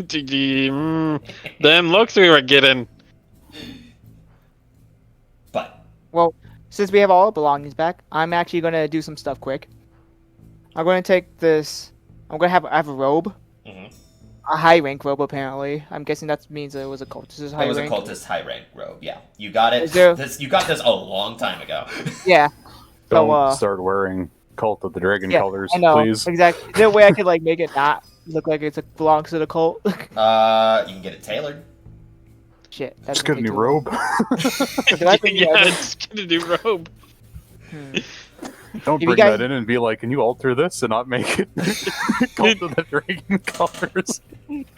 Them looks we were getting. But Well, since we have all our belongings back, I'm actually gonna do some stuff quick. I'm gonna take this. I'm gonna I have a robe, mhm. a high rank robe apparently. I'm guessing that means it was a cultist's high It was rank. a cultist high rank robe. Yeah, you got it. Is there- You got this a long time ago. Yeah. Don't So, start wearing Cult of the Dragon yeah, colors, I know please. exactly. Is there a way I could like make it not look like it belongs to the cult? You can get it tailored. Shit. That's Just get a new robe. Do I think Yeah, I- just get a new robe. Don't If you bring guys- that in and be like, can you alter this and not make it Cult of the Dragon colors?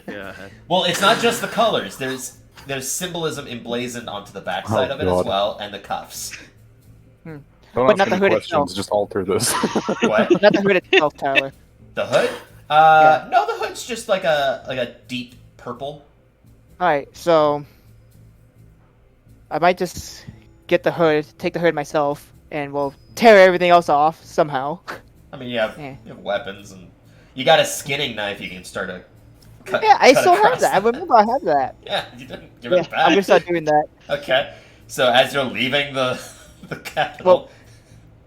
Yeah. Well, it's not just the colors. There's symbolism emblazoned onto the backside Oh, of it God. as well, and the cuffs. Don't But ask not the any hood questions, itself. just alter this. What? Not the hood itself, Tyler. The hood? Yeah. No, the hood's just like a deep purple. Alright, so I might just get the hood, take the hood myself, and we'll tear everything else off somehow. I mean, you have weapons, and you got a skinning knife. You can start to cut. Yeah, I cut still have across that. I remember I have that. Yeah, you didn't give Yeah, it back. I'm gonna start doing that. Okay, so as you're leaving the capital,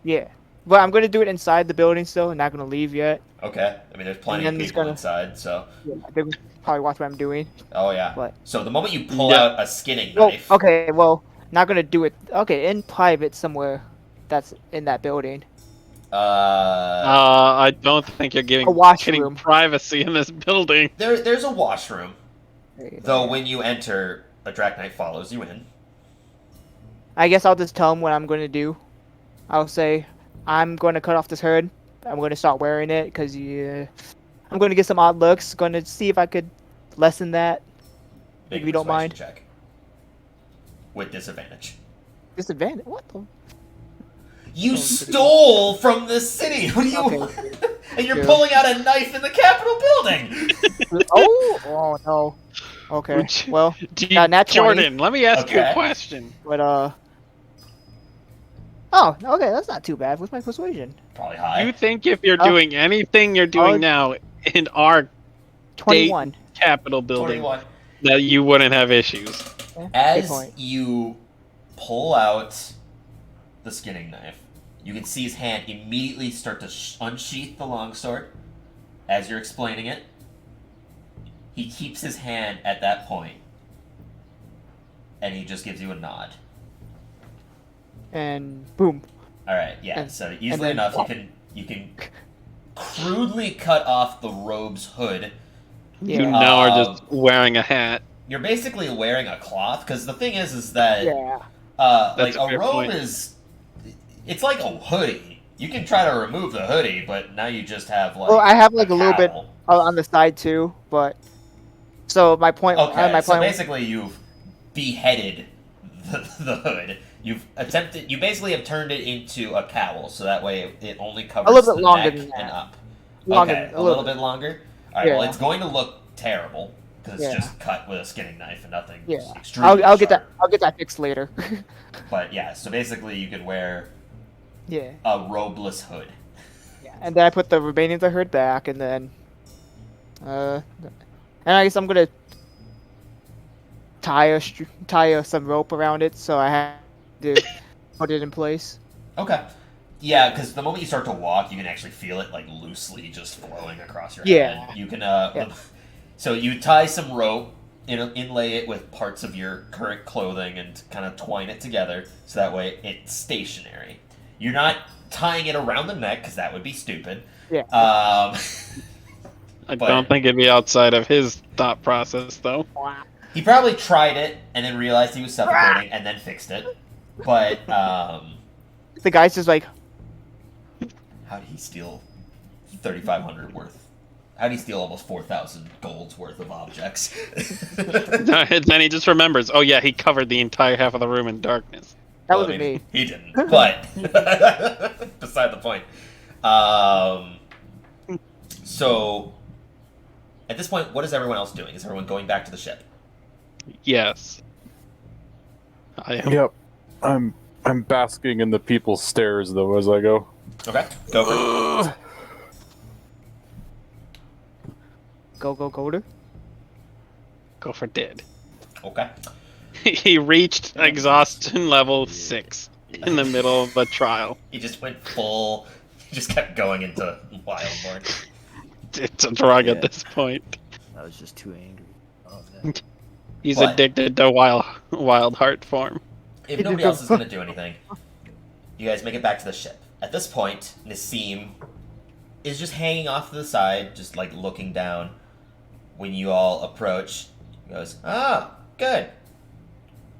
Yeah, but I'm gonna do it inside the building still. I'm not gonna leave yet. Okay. I mean, there's plenty of then it's people gonna- inside, so. Yeah, they will probably watch what I'm doing. Oh, yeah. But So the moment you pull Yeah. out a skinning well, knife. okay, well, not gonna do it. Okay, in private somewhere, that's in that building. Uh, I don't think you're A getting washroom. privacy in this building. there's a washroom. There- Though there. when you enter, a Drac follows you in. I guess I'll just tell him what I'm gonna do. I'll say I'm gonna cut off this hood. I'm gonna start wearing it because I'm gonna get some odd looks. Gonna see if I could lessen that. Make If a you don't persuasion mind. Check. With disadvantage. Disadvantage? What the? You Oh, stole from the city. What do you? Okay. And you're Yeah. pulling out a knife in the Capitol building. Oh no. Okay. Well, nat 20. Jordan, let me ask you Okay. a question. but Oh, okay. That's not too bad. What's my persuasion? Probably high. You think if you're Oh. doing anything you're doing Oh. now in our 21. Capitol building 21. that you wouldn't have issues? Yeah, good As point. you pull out the skinning knife, you can see his hand immediately start to unsheath the longsword. As you're explaining it, he keeps his hand at that point, and he just gives you a nod. And boom. All right, yeah. And- So and easily then- enough, you can crudely cut off the robe's hood. You Yeah. now are just wearing a hat. You're basically wearing a cloth because the thing is that Yeah. like That's a a fair robe point. it's like a hoodie. You can try to remove the hoodie, but now you just have like. Well, I have like a little bit cowl. on the side too, but so my point. Okay, my so point. basically you've beheaded the hood. You basically have turned it into a cowl, so that way it only covers little bit the longer neck than that. and up. Longer- Okay, a a little little bit longer. All right, well, Yeah. it's going to look terrible because it's Yeah. just cut with a skinning knife and nothing. Yeah. extremely I'll get sharp. that. I'll get that fixed later. But yeah, so basically you could wear yeah. a robeless hood. Yeah. And then I put the remaining of the hood back, and then, and I guess I'm gonna tie some rope around it, so I have to put it in place. Okay. Yeah, because the moment you start to walk, you can actually feel it like loosely just flowing across your Yeah. head. You can Yeah. So you tie some rope, inlay it with parts of your current clothing, and kind of twine it together so that way it's stationary. You're not tying it around the neck because that would be stupid. Yeah. I But- don't think it'd be outside of his thought process, though. He probably tried it and then realized he was suffocating and then fixed it. But The guy's just like, how did he steal 3,500 worth? How did he steal almost 4,000 gold's worth of objects? Then he just remembers, oh yeah, he covered the entire half of the room in darkness. that Well, wasn't I mean, me. He didn't, but beside the point. So, at this point, what is everyone else doing? Is everyone going back to the ship? Yes. I am. Yep. I'm basking in the people's stares though as I go. Okay, go for it. Go to. Go for dead. Okay. He reached exhaustion level 6 in the middle of the trial. He just went full. He just kept going into Wildborn. It's a drug Yeah. at this point. I was just too angry. Oh, that. He's What? addicted to wild heart form. If nobody else is going to do anything, you guys make it back to the ship. At this point, Nassim is just hanging off to the side, just like looking down. When you all approach, he goes, "Ah, good.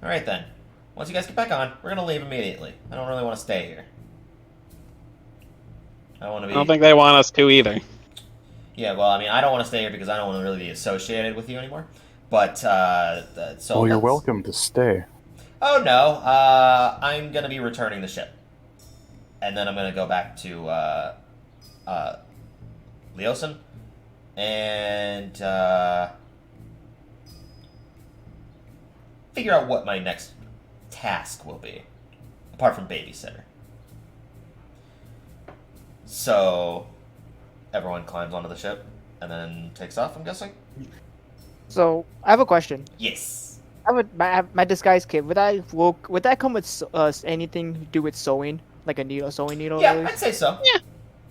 All right then. Once you guys get back on, we're gonna leave immediately. I don't really want to stay here. I want to I be. don't think they want us to either. Yeah, well, I mean, I don't want to stay here because I don't want to really be associated with you anymore. But so. Well, you're let's- welcome to stay. Oh no, I'm gonna be returning the ship, and then I'm gonna go back to Leosin, and figure out what my next task will be, apart from babysitter. So, everyone climbs onto the ship and then takes off. I'm guessing. So I have a question. Yes. I would my disguise kit. Would that come with anything to do with sewing, like a sewing needle? Yeah, at least? I'd say so.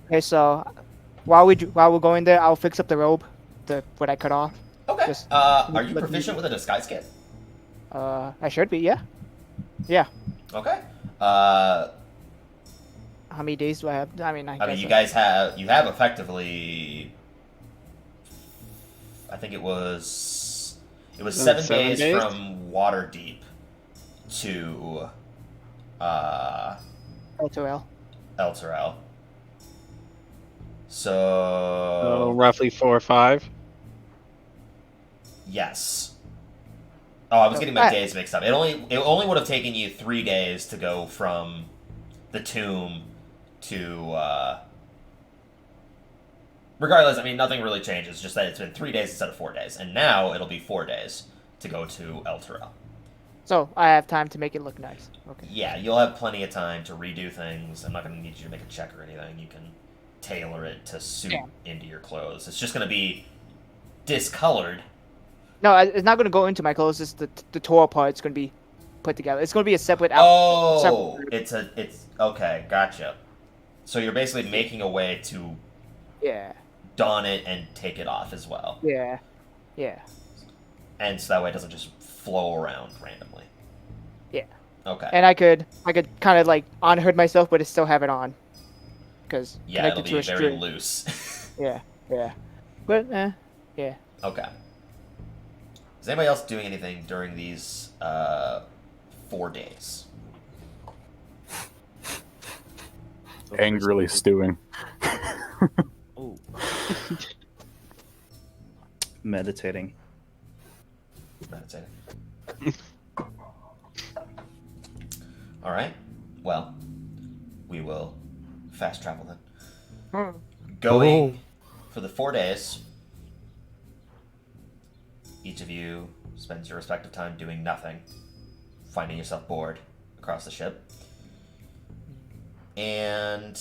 Okay, so while we're going there, I'll fix up the robe, what I cut off. Okay. Just Are you let proficient me- with a disguise kit? I should be, yeah. Yeah. Okay. How many days do I have? I mean, I mean, you guys have effectively. I think it was 7 days from Waterdeep to Elturel. Elturel. So So roughly 4 or 5. yes. Oh, I was So, getting my days mixed up. It only would have taken you 3 days to go from the tomb to. Regardless, I mean, nothing really changes. Just that it's been 3 days instead of 4 days, and now it'll be 4 days to go to Elturel. So I have time to make it look nice. Okay. Yeah, you'll have plenty of time to redo things. I'm not going to need you to make a check or anything. You can tailor it to suit into your clothes. It's just going to be discolored. No, it's not going to go into my clothes. Just the tore part's going to be put together. It's going to be a separate. Oh, separate... it's okay. Gotcha. So you're basically making a way to Yeah. don it and take it off as well. Yeah. Yeah. And so that way it doesn't just flow around randomly. Yeah. Okay. And I could kind of like unhood myself, but still have it on. Because yeah, it'll be very loose. Yeah. Yeah. But yeah. Okay. Is anybody else doing anything during these 4 days? Angrily stewing. Oh. Meditating. Meditating. All right. Well, we will fast travel then. Going for the 4 days. Each of you spends your respective time doing nothing, finding yourself bored across the ship. And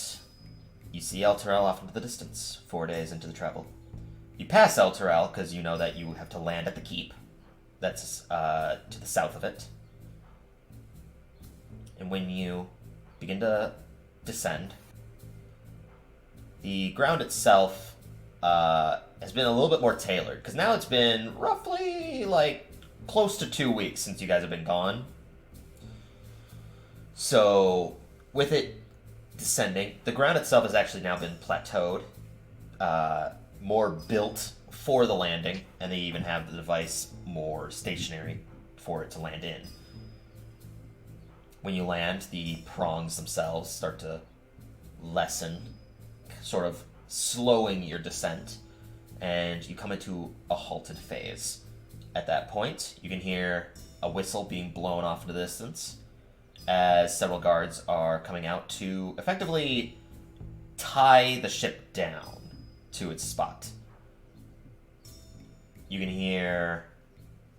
you see Elturel off into the distance, 4 days into the travel. You pass Elturel because you know that you have to land at the keep. That's to the south of it. And when you begin to descend, the ground itself has been a little bit more tailored, because now it's been roughly like close to 2 weeks since you guys have been gone. So with it descending, the ground itself has actually now been plateaued, more built for the landing, and they even have the device more stationary for it to land in. When you land, the prongs themselves start to lessen, sort of slowing your descent, and you come into a halted phase. At that point, you can hear a whistle being blown off into the distance as several guards are coming out to effectively tie the ship down to its spot. You can hear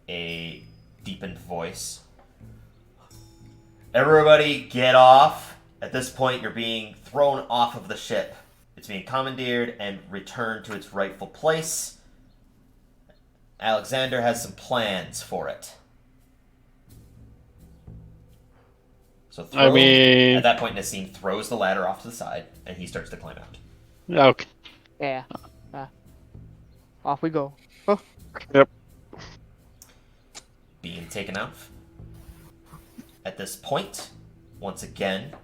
a deepened voice. Everybody get off. At this point, you're being thrown off of the ship. It's being commandeered and returned to its rightful place. Alexander has some plans for it. So at that point, Nassim throws the ladder off to the side, and he starts to climb out. Okay. Yeah. Off we go. Oh. Yep. Being taken out. At this point, once again,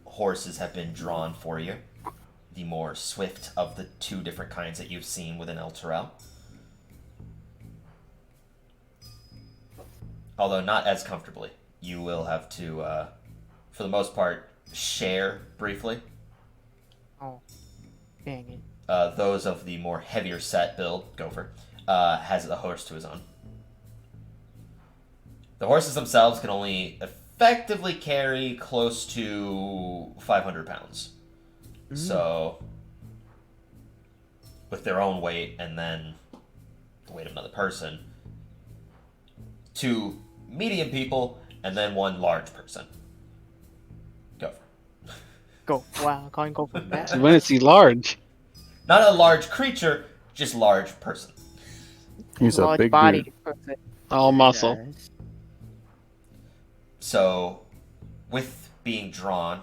horses have been drawn for you. The more swift of the two different kinds that you've seen within Elturel. Although not as comfortably. You will have to, for the most part, share briefly. Oh. Dang it. Those of the more heavier set build, Gopher, has a horse to his own. The horses themselves can only effectively carry close to 500 pounds. So, with their own weight and then the weight of another person, 2 medium people and then 1 large person. Go. Go. Wow, I can't go for that. So when is he large? Not a large creature, just large person. He's a Large big body. dude. All muscle. Guys. So, with being drawn,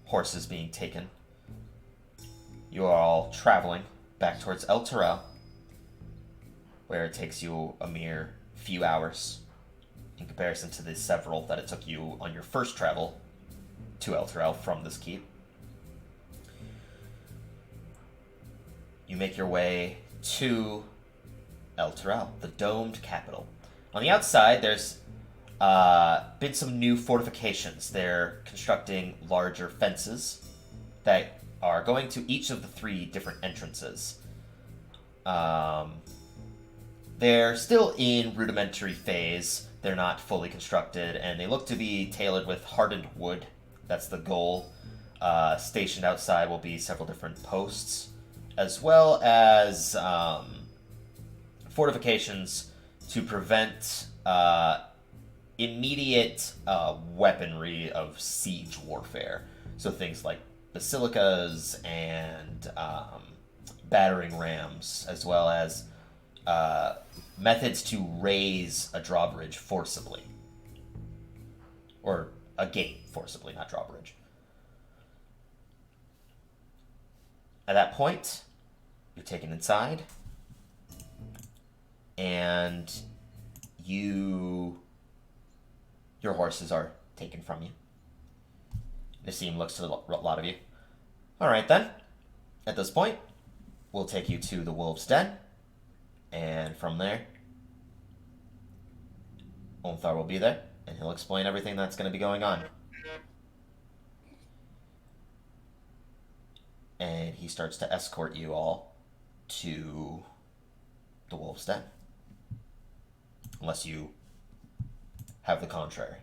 horses being taken, you are all traveling back towards El Terrell, where it takes you a mere few hours in comparison to the several that it took you on your first travel to El Terrell from this keep. You make your way to El Terrell, the domed capital. On the outside, there's been some new fortifications. They're constructing larger fences that are going to each of the 3 different entrances. They're still in rudimentary phase. They're not fully constructed, and they look to be tailored with hardened wood. That's the goal. Stationed outside will be several different posts, as well as fortifications to prevent immediate weaponry of siege warfare. So things like basilicas and battering rams, as well as methods to raise a drawbridge forcibly. Or a gate forcibly, not drawbridge. At that point, you're taken inside, and your horses are taken from you. Nassim looks at a lot of you. Alright then, at this point, we'll take you to the Wolves' Den, and from there, Onthar will be there, and he'll explain everything that's going to be going on. And he starts to escort you all to the Wolves' Den. Unless you have the contrary.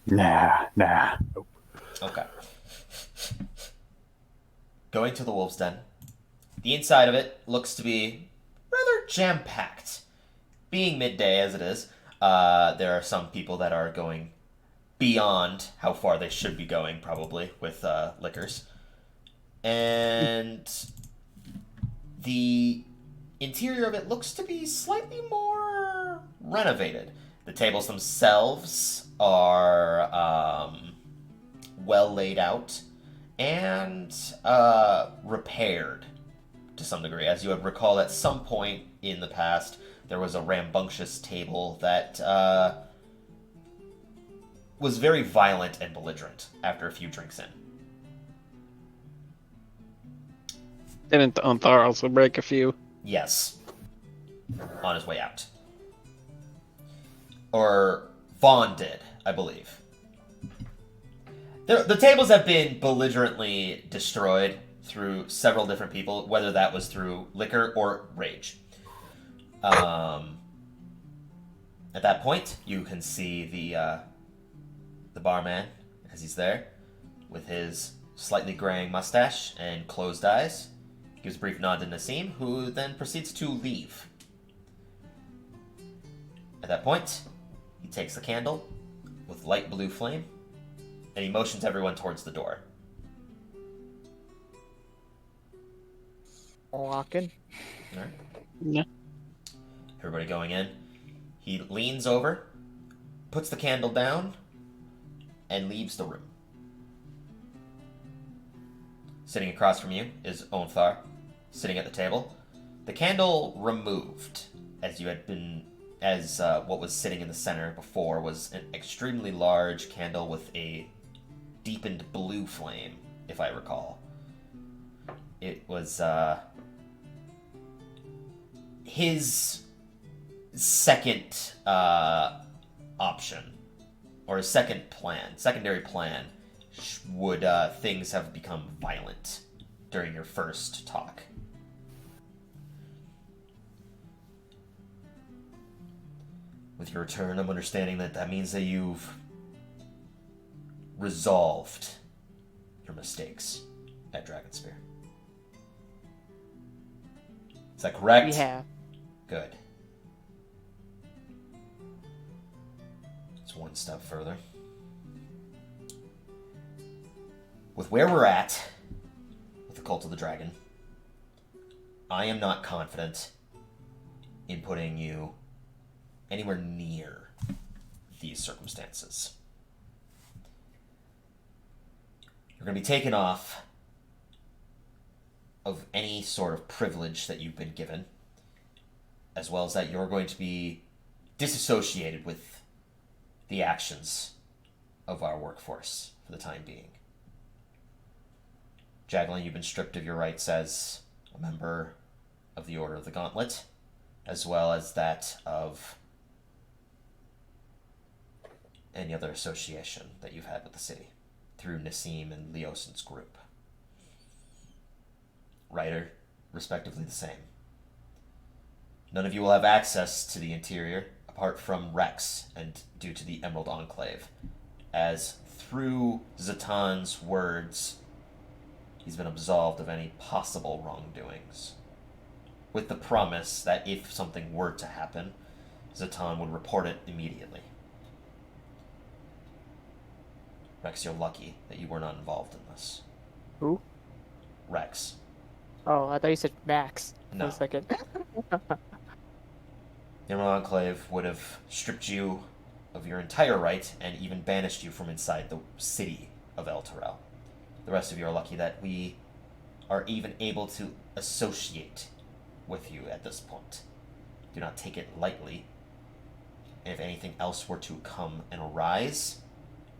Nah. Nope. Okay. Going to the Wolves' Den. The inside of it looks to be rather jam-packed. Being midday as it is, there are some people that are going beyond how far they should be going, probably, with liquors. And the interior of it looks to be slightly more renovated. The tables themselves are well laid out and repaired to some degree. As you would recall, at some point in the past, there was a rambunctious table that was very violent and belligerent after a few drinks in. Didn't Onthar also break a few? Yes. On his way out. Or Vaughn did, I believe. The tables have been belligerently destroyed through several different people, whether that was through liquor or rage. At that point, you can see the barman as he's there, with his slightly graying mustache and closed eyes. Gives a brief nod to Nassim, who then proceeds to leave. At that point, he takes the candle with light blue flame, and he motions everyone towards the door. Walking. All right. Yeah. Everybody going in. He leans over, puts the candle down, and leaves the room. Sitting across from you is Onthar, sitting at the table. The candle removed, what was sitting in the center before was an extremely large candle with a deepened blue flame, if I recall. It was his second option, or his secondary plan, would things have become violent during your first talk. With your return, I'm understanding that means that you've resolved your mistakes at Dragonspear. Is that correct? We have. Good. It's one step further. With where we're at, with the Cult of the Dragon, I am not confident in putting you anywhere near these circumstances. You're going to be taken off of any sort of privilege that you've been given, as well as that you're going to be disassociated with the actions of our workforce for the time being. Jacqueline, you've been stripped of your rights as a member of the Order of the Gauntlet, as well as that of any other association that you've had with the city through Nassim and Leosin's group. Ryder, respectively the same. None of you will have access to the interior, apart from Rex, and due to the Emerald Enclave, as through Zatan's words, he's been absolved of any possible wrongdoings, with the promise that if something were to happen, Zatan would report it immediately. Rex, you're lucky that you were not involved in this. Who? Rex. Oh, I thought you said Max. No. For a second. The Emerald Enclave would have stripped you of your entire right and even banished you from inside the city of El Terrell. The rest of you are lucky that we are even able to associate with you at this point. Do not take it lightly. And if anything else were to come and arise,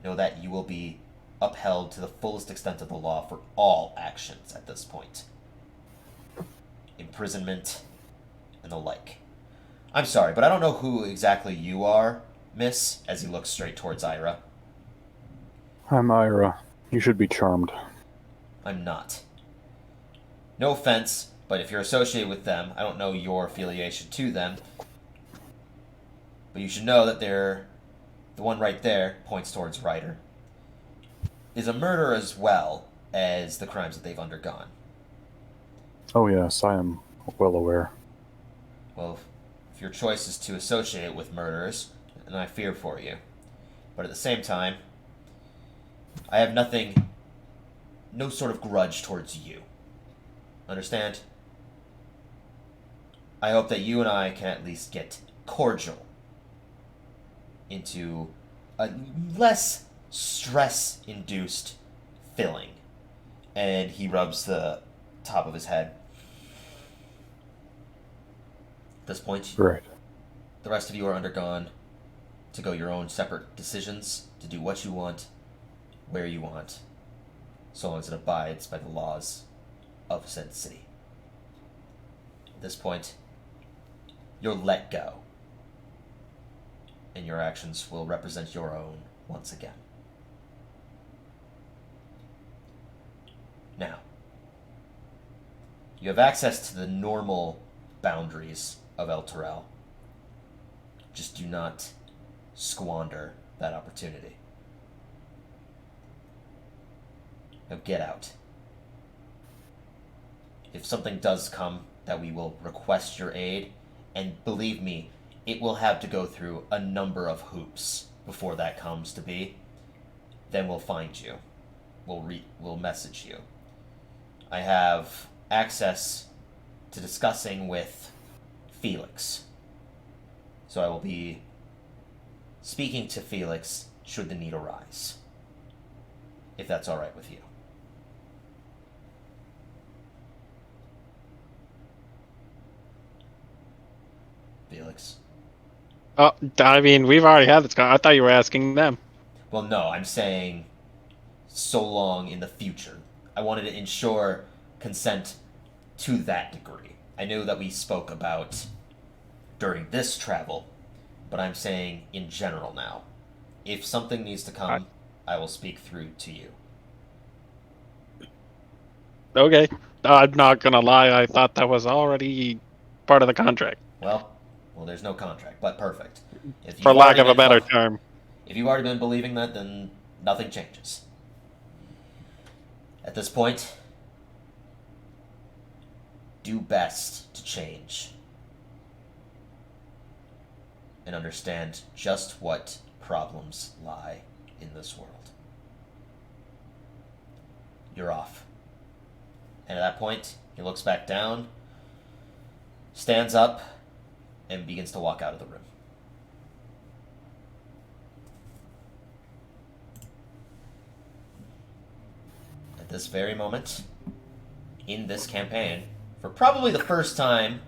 know that you will be upheld to the fullest extent of the law for all actions at this point. Imprisonment and the like. I'm sorry, but I don't know who exactly you are, miss, as he looks straight towards Ira. I'm Ira. You should be charmed. I'm not. No offense, but if you're associated with them, I don't know your affiliation to them, but you should know that they're... The one right there points towards Ryder, is a murderer as well as the crimes that they've undergone. Oh yes, I am well aware. Well, if your choice is to associate with murderers, then I fear for you. But at the same time, I have no sort of grudge towards you. Understand? I hope that you and I can at least get cordial into a less stress-induced filling. And he rubs the top of his head. At this point, Right. the rest of you are undergone to go your own separate decisions, to do what you want, where you want, so long as it abides by the laws of said city. At this point, you're let go, and your actions will represent your own once again. Now, you have access to the normal boundaries of El Terrell. Just do not squander that opportunity. Now get out. If something does come that we will request your aid, and believe me, it will have to go through a number of hoops before that comes to be, then we'll find you. We'll message you. I have access to discussing with Felix. So I will be speaking to Felix should the need arise. If that's all right with you. Felix. Oh, I mean, we've already had this. I thought you were asking them. Well, no, I'm saying so long in the future. I wanted to ensure consent to that degree. I know that we spoke about during this travel, but I'm saying in general now. If something needs to come, I will speak through to you. Okay. I'm not gonna lie. I thought that was already part of the contract, Well, there's no contract, but perfect. If for you've lack already of a been better term. If you've already been believing that, then nothing changes. At this point, do best to change and understand just what problems lie in this world. You're off. And at that point, he looks back down, stands up, and begins to walk out of the room. this very moment, in this campaign, for probably the first time,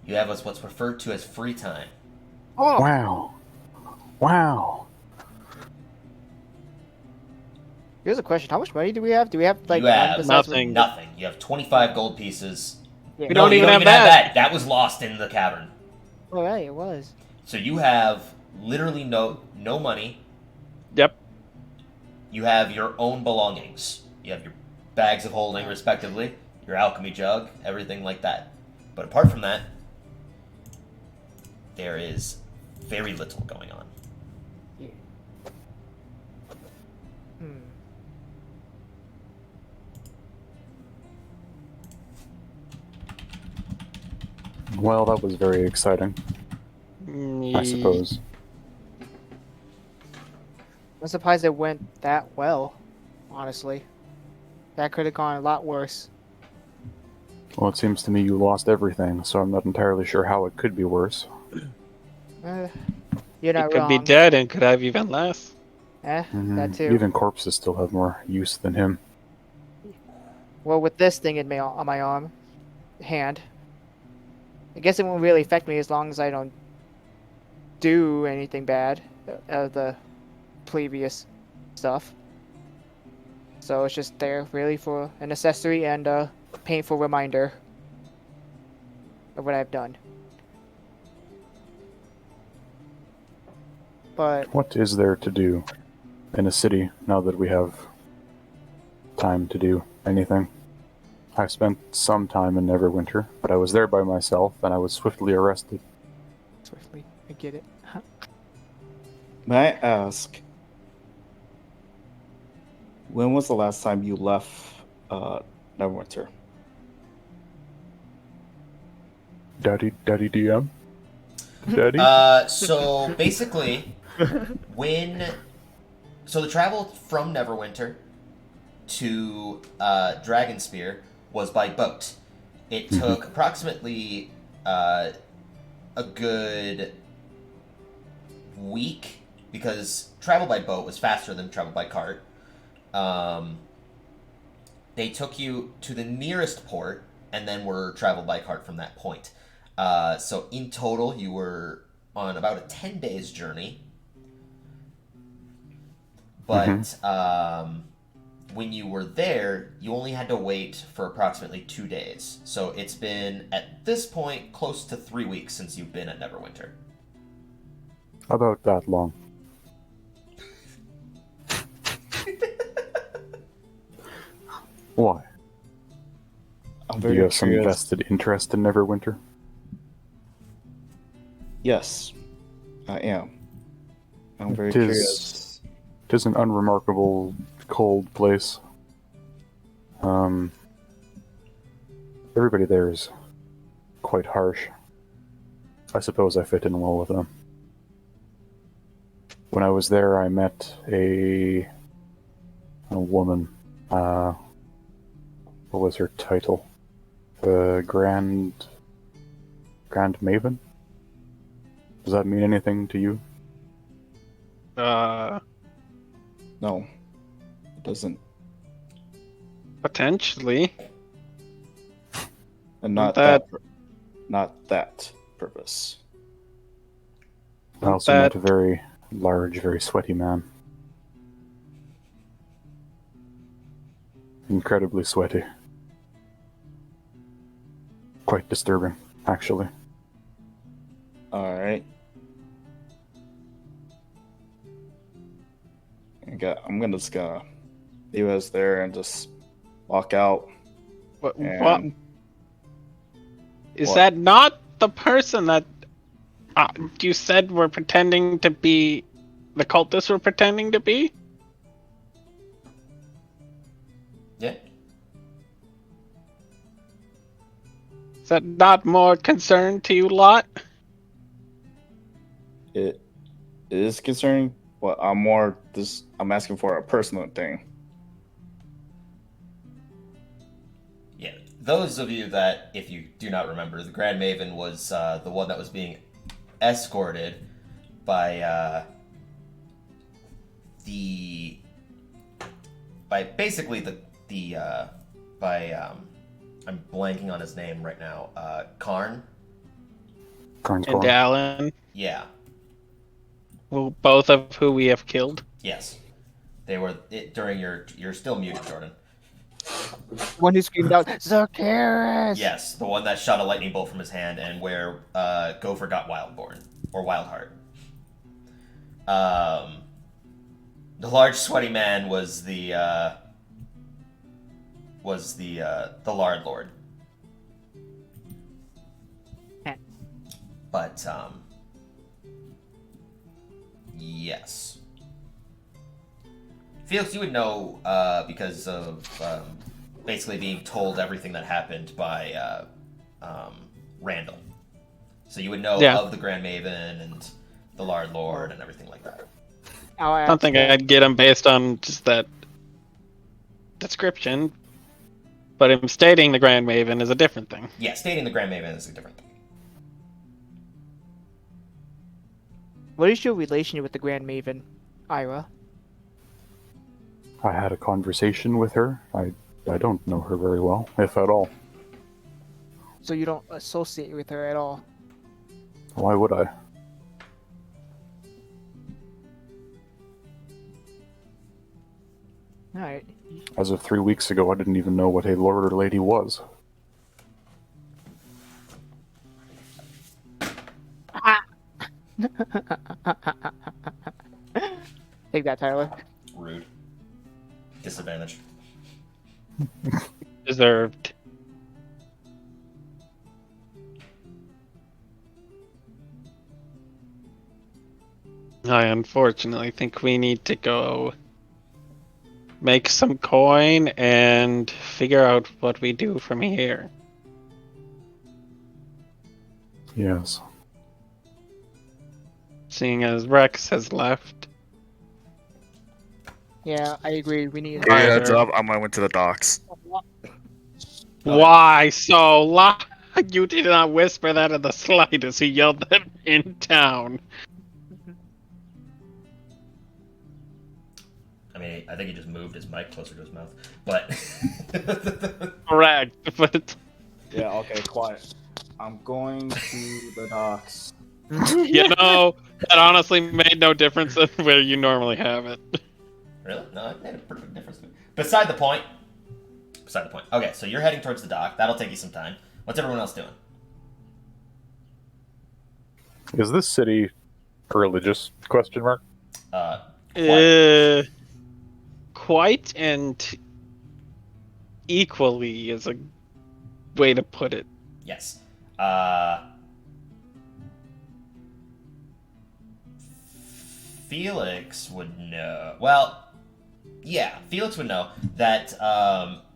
you have what's referred to as free time. Oh, Wow. Wow. Here's a question: how much money do we have? Do we have like You have none besides nothing. nothing. You have 25 gold pieces. Yeah. We No, don't you even don't have even have that. that. That was lost in the cavern. Oh right, it was. So you have literally no money. yep. You have your own belongings. You have your bags of holding, respectively, your alchemy jug, everything like that. But apart from that, there is very little going on. Yeah. Hmm. Well, that was very exciting, I suppose. I'm surprised it went that well. Honestly, that could have gone a lot worse. Well, it seems to me you lost everything, so I'm not entirely sure how it could be worse. You're He not could be wrong. dead and could have even less. That too. Even corpses still have more use than him. Well, with this thing in on my arm, hand, I guess it won't really affect me as long as I don't do anything bad of the previous stuff. So it's just there really for an accessory and a painful reminder of what I've done. But What is there to do in a city now that we have time to do anything? I've spent some time in Neverwinter, but I was there by myself and I was swiftly arrested. swiftly, I get it. May I ask, when was the last time you left Neverwinter? Daddy DM? Daddy? So basically, so the travel from Neverwinter to Dragonspear was by boat. It took approximately a good week because travel by boat was faster than travel by cart. They took you to the nearest port and then were traveled by cart from that point. So in total, you were on about a 10 days journey. But when you were there, you only had to wait for approximately 2 days. So it's been, at this point, close to 3 weeks since you've been at Neverwinter. About that long. Why? I'm Do very you have some curious. vested interest in Neverwinter? Yes, I am. I'm very It is- curious. It is an unremarkable, cold place. Everybody there is quite harsh. I suppose I fit in well with them. When I was there, I met a woman. What was her title? The Grand Maven? Does that mean anything to you? No, it doesn't. Potentially. And not That- not that purpose. I also met a very large, very sweaty man. Incredibly sweaty. Quite disturbing, actually. All right. I'm gonna just gonna leave us there and just walk out. What? And Is what? that not the person that you said were pretending to be? The cultists were pretending to be? Yeah. Is that not more concern to you lot? It is concerning. Well, I'm asking for a personal thing. Yeah. Those of you that, if you do not remember, the Grand Maven was the one that was being escorted by the by basically I'm blanking on his name right now. Karn. Karn's And Corn. Alan, Yeah. both of who we have killed. Yes. They were during you're still muted, Jordan. One who screamed out, Zarkaris! Yes, the one that shot a lightning bolt from his hand and where Gopher got Wildborn or Wildheart. The large sweaty man was the Lard Lord. But yes. Felix, you would know because of basically being told everything that happened by Randall. So you would know of the Grand Maven and the Lard Lord and everything like that. I don't think I'd get him based on just that description, but him stating the Grand Maven is a different thing. Yeah, stating the Grand Maven is a different thing. What is your relation with the Grand Maven, Ira? I had a conversation with her. I don't know her very well, if at all. So you don't associate with her at all? Why would I? Alright. As of 3 weeks ago, I didn't even know what a lord or lady was. Take that, Tyler. Rude. Disadvantage. Deserved. I unfortunately think we need to go make some coin and figure out what we do from here. Yes. Seeing as Rex has left. Yeah, I agree. We need. Yeah, heads up, I might went to the docks. Why so loud? You did not whisper that in the slightest. He yelled that in town. I mean, I think he just moved his mic closer to his mouth. But Correct, but Yeah, okay, quiet. I'm going to the docks. you know, that honestly made no difference than where you normally have it. really? No, it made a perfect difference. Beside the point. Okay, so you're heading towards the dock. That'll take you some time. What's everyone else doing? Is this city religious? Question mark. Quite and equally is a way to put it. Yes. Felix would know. Well, yeah, Felix would know that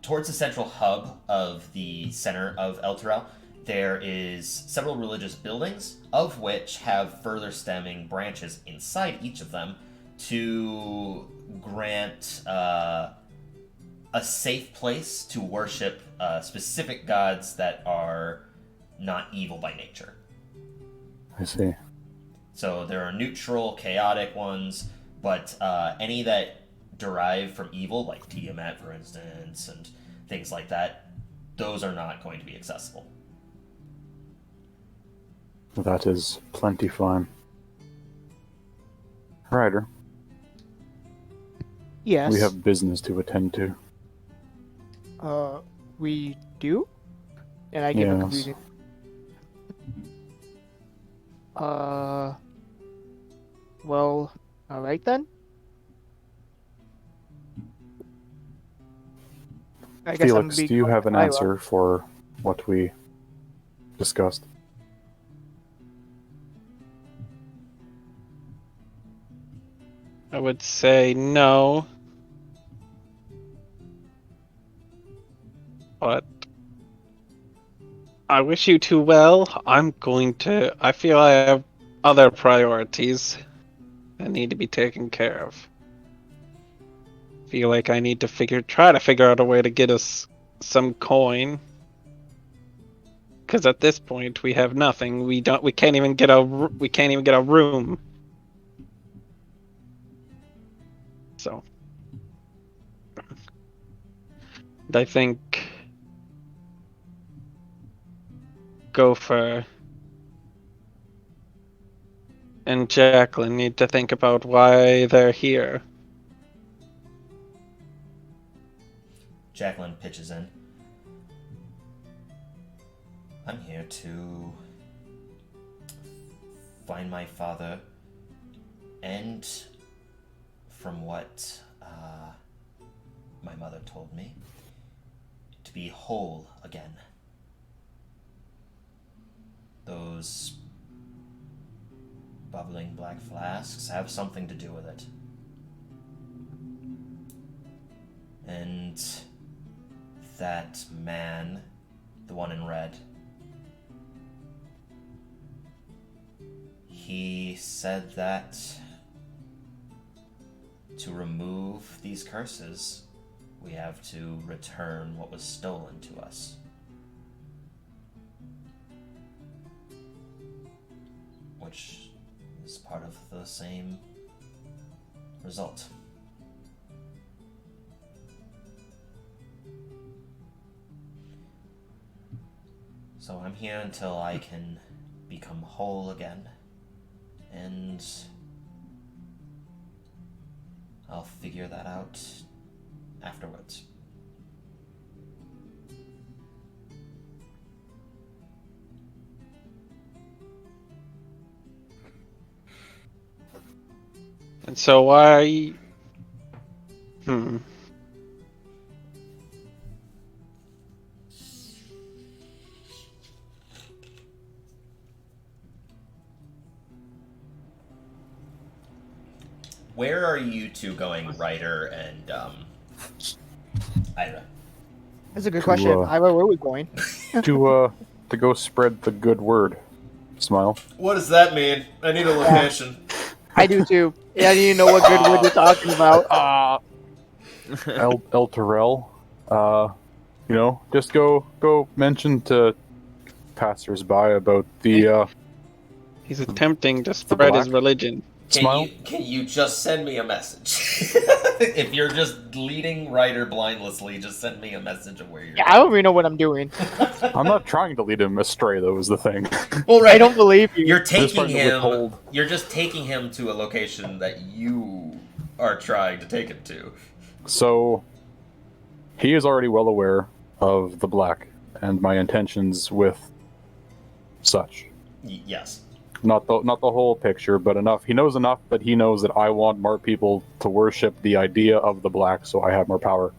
towards the central hub of the center of El Terrell, there is several religious buildings, of which have further stemming branches inside each of them to grant a safe place to worship specific gods that are not evil by nature. I see. So there are neutral, chaotic ones, but any that derive from evil, like Tiamat, for instance, and things like that, those are not going to be accessible. That is plenty fine. Ryder, Yes. we have business to attend to. We do? And I give a Yes. confusing. Well, alright then. I guess Felix, I'm do you have an Ira. answer for what we discussed? I would say no. But I wish you two well. I feel I have other priorities that need to be taken care of. Feel like I need to try to figure out a way to get us some coin. Because at this point we have nothing. We can't even get a room. So And I think Gopher and Jacqueline need to think about why they're here. Jacqueline pitches in. I'm here to find my father, and from what my mother told me, to be whole again. Those bubbling black flasks have something to do with it. And that man, the one in red, he said that to remove these curses, we have to return what was stolen to us. Which is part of the same result. So I'm here until I can become whole again, and I'll figure that out afterwards. And so why... Where are you two going, Ryder and Ira? That's a good To, question. Ira, where are we going? to go spread the good word. Smile. What does that mean? I need a location. I do too. Yeah, I need to know what good word you're talking about. El Terrell. Just go mention to passersby about the He's attempting to spread his black? religion. Smile. Can you just send me a message? If you're just leading Ryder blindlessly, just send me a message of where you're Yeah, I don't really know what I'm doing. I'm not trying to lead him astray, though, is the thing. Well, right. I don't believe you. You're just taking trying to him. withhold. You're just taking him to a location that you are trying to take him to. So, he is already well aware of the black and my intentions with such. Yes. Not the whole picture, but enough. He knows enough that he knows that I want more people to worship the idea of the black, so I have more power.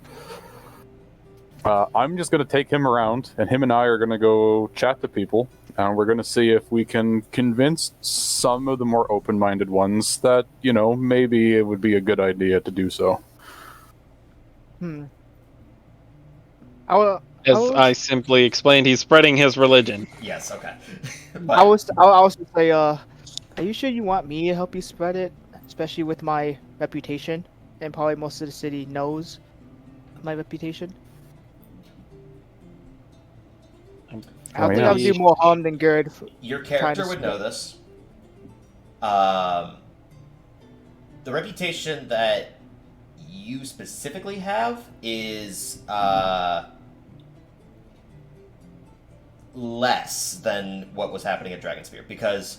I'm just going to take him around, and him and I are going to go chat to people, and we're going to see if we can convince some of the more open-minded ones that, maybe it would be a good idea to do so. I simply explained, he's spreading his religion. Yes. Okay. I was to say, are you sure you want me to help you spread it, especially with my reputation, and probably most of the city knows my reputation? I don't think I would do more harm than good. Your character would know this. The reputation that you specifically have is less than what was happening at Dragonspear, because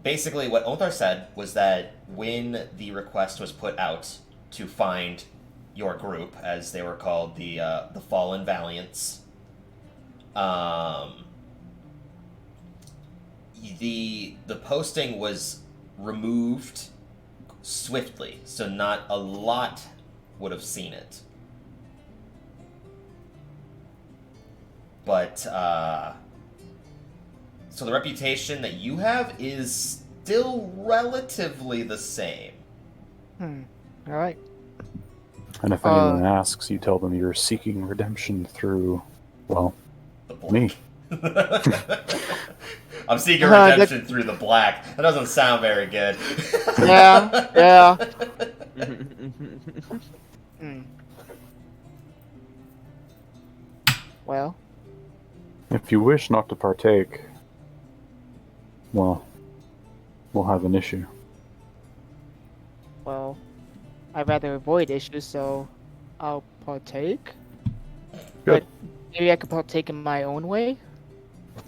basically what Othar said was that when the request was put out to find your group, as they were called, the Fallen Valiants, the posting was removed swiftly, so not a lot would have seen it. But, so the reputation that you have is still relatively the same. Alright. And if anyone asks, you tell them you're seeking redemption through, well, me. I'm seeking redemption through the black. That doesn't sound very good. Yeah. Well, if you wish not to partake, well, we'll have an issue. well, I'd rather avoid issues, so I'll partake. Good. But maybe I could partake in my own way.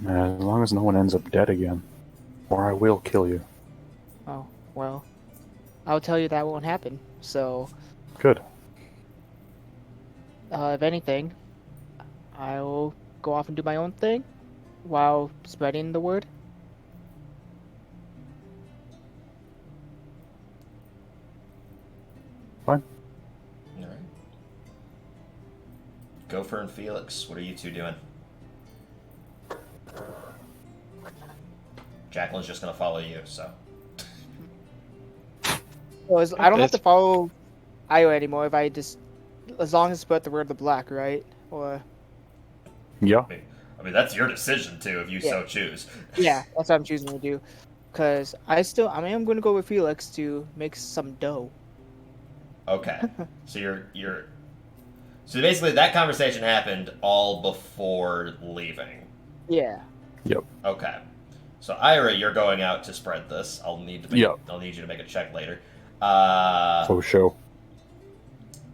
As long as no one ends up dead again, or I will kill you. Oh, well. I'll tell you that won't happen. So, Good. if anything, I'll go off and do my own thing while spreading the word. Fine. All right. Gopher and Felix, what are you two doing? Jacqueline's just gonna follow you, so. Well, I don't have to This- follow Io anymore if I just, as long as I spread the word of the black, right? Or Yeah. I mean, that's your decision too, if you so Yeah. choose. yeah, that's what I'm choosing to do. Cause I am going to go with Felix to make some dough. Okay. So you're. So basically, that conversation happened all before leaving. Yeah. Okay. So Ira, you're going out to spread this. I'll need you to make a check later. For show.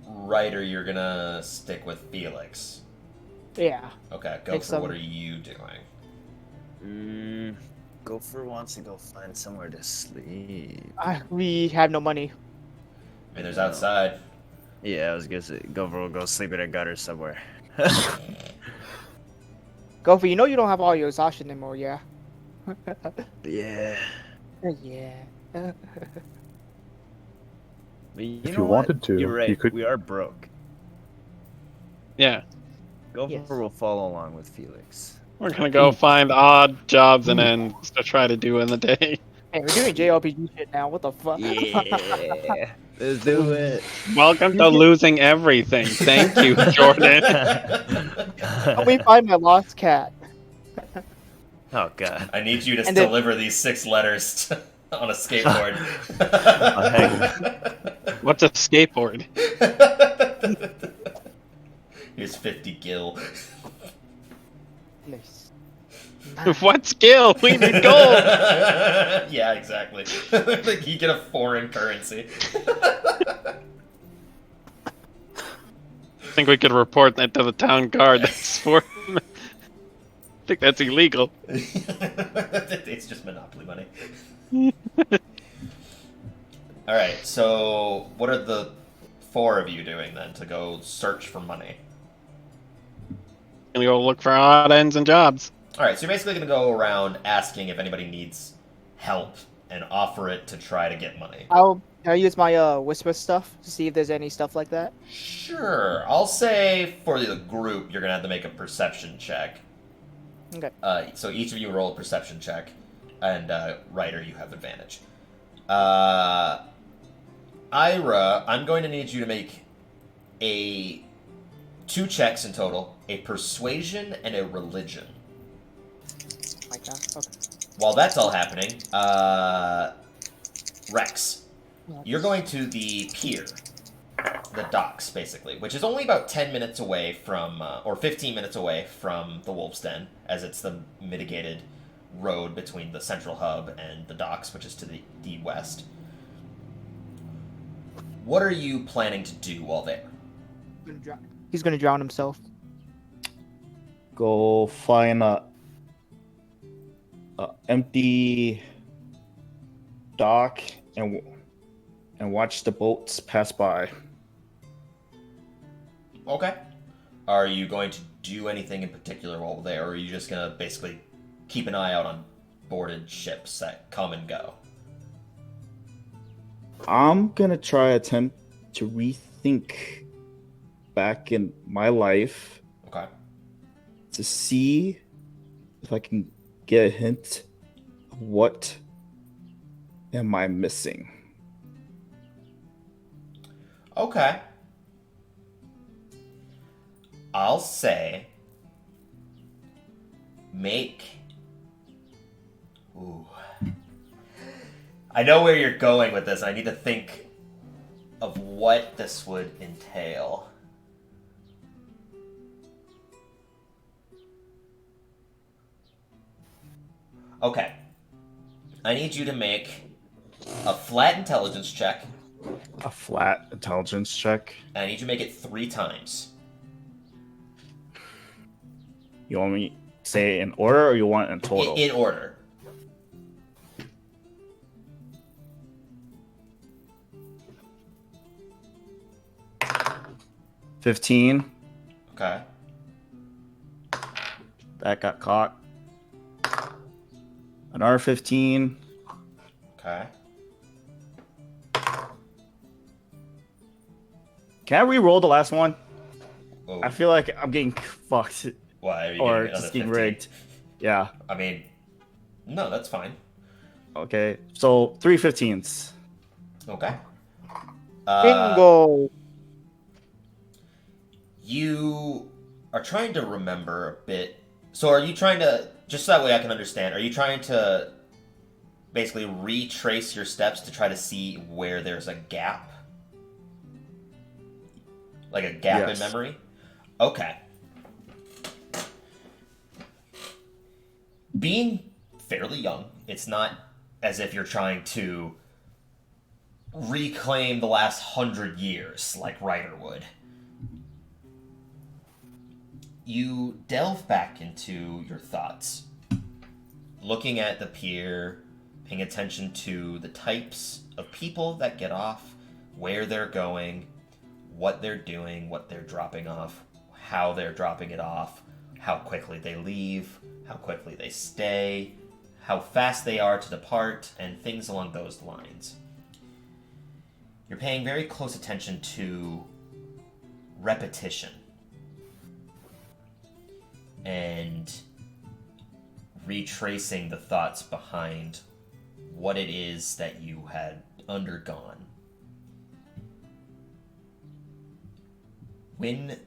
Ryder, you're gonna stick with Felix. Yeah. Okay, Make Gopher, some- what are you doing? Gopher wants to go find somewhere to sleep. We have no money. I mean, there's outside. Yeah, I was gonna say Gopher will go sleep in a gutter somewhere. Gopher, you know you don't have all your exhaustion anymore, yeah? Yeah. Yeah. But If know you what? wanted to, You're right. you could- We are broke. Yeah. Gopher Yes. will follow along with Felix. We're gonna go find odd jobs and ends to try to do in the day. Hey, we're doing JRPG shit now. What the fuck? Yeah. Let's do it. Welcome to losing everything. Thank you, Jordan. Help me find my lost cat. Oh god. I need you to And then- deliver these 6 letters on a skateboard. What's a skateboard? Here's 50 gil. Nice. What skill? We need gold. Yeah, exactly. Like you get a foreign currency. I think we could report that to the town guard. That's for. I think that's illegal. It's just monopoly money. All right, so what are the 4 of you doing then to go search for money? Gonna go look for odd ends and jobs. All right, so you're basically going to go around asking if anybody needs help and offer it to try to get money. I'll use my whisper stuff to see if there's any stuff like that. Sure. I'll say for the group, you're going to have to make a perception check. Okay. So each of you roll a perception check, and Ryder, you have advantage. Ira, I'm going to need you to make 2 checks in total, a persuasion and a religion. Like that. Okay. While that's all happening, Rex, you're going to the pier, the docks, basically, which is only about 10 minutes away from, or 15 minutes away from the Wolf's Den, as it's the mitigated road between the central hub and the docks, which is to the west. What are you planning to do while there? He's gonna drown himself. Go find a empty dock and watch the boats pass by. Okay. Are you going to do anything in particular while there, or are you just going to basically keep an eye out on boarded ships that come and go? I'm gonna attempt to rethink back in my life Okay. to see if I can get a hint of what am I missing. Okay. I'll say make. Ooh. I know where you're going with this. I need to think of what this would entail. Okay. I need you to make a flat intelligence check A flat intelligence check. And I need you to make it 3 times. You want me to say it in order, or you want it in total? In order. $15. Okay. That got caught. Another 15. Okay. Can I re-roll the last one? Oh, I feel like I'm getting fucked. why are you Or getting another just getting 15? rigged. Yeah. I mean, no, that's fine. Okay. So 3 15s. Okay. Bingo. You are trying to remember a bit. So are you trying to, just so that way I can understand, are you trying to basically retrace your steps to try to see where there's a gap? Like a gap Yes. in memory? Okay. Being fairly young, it's not as if you're trying to reclaim the last 100 years like Ryder would. You delve back into your thoughts, looking at the pier, paying attention to the types of people that get off, where they're going, what they're doing, what they're dropping off, how they're dropping it off, how quickly they leave, how quickly they stay, how fast they are to depart, and things along those lines. You're paying very close attention to repetition and retracing the thoughts behind what it is that you had undergone. When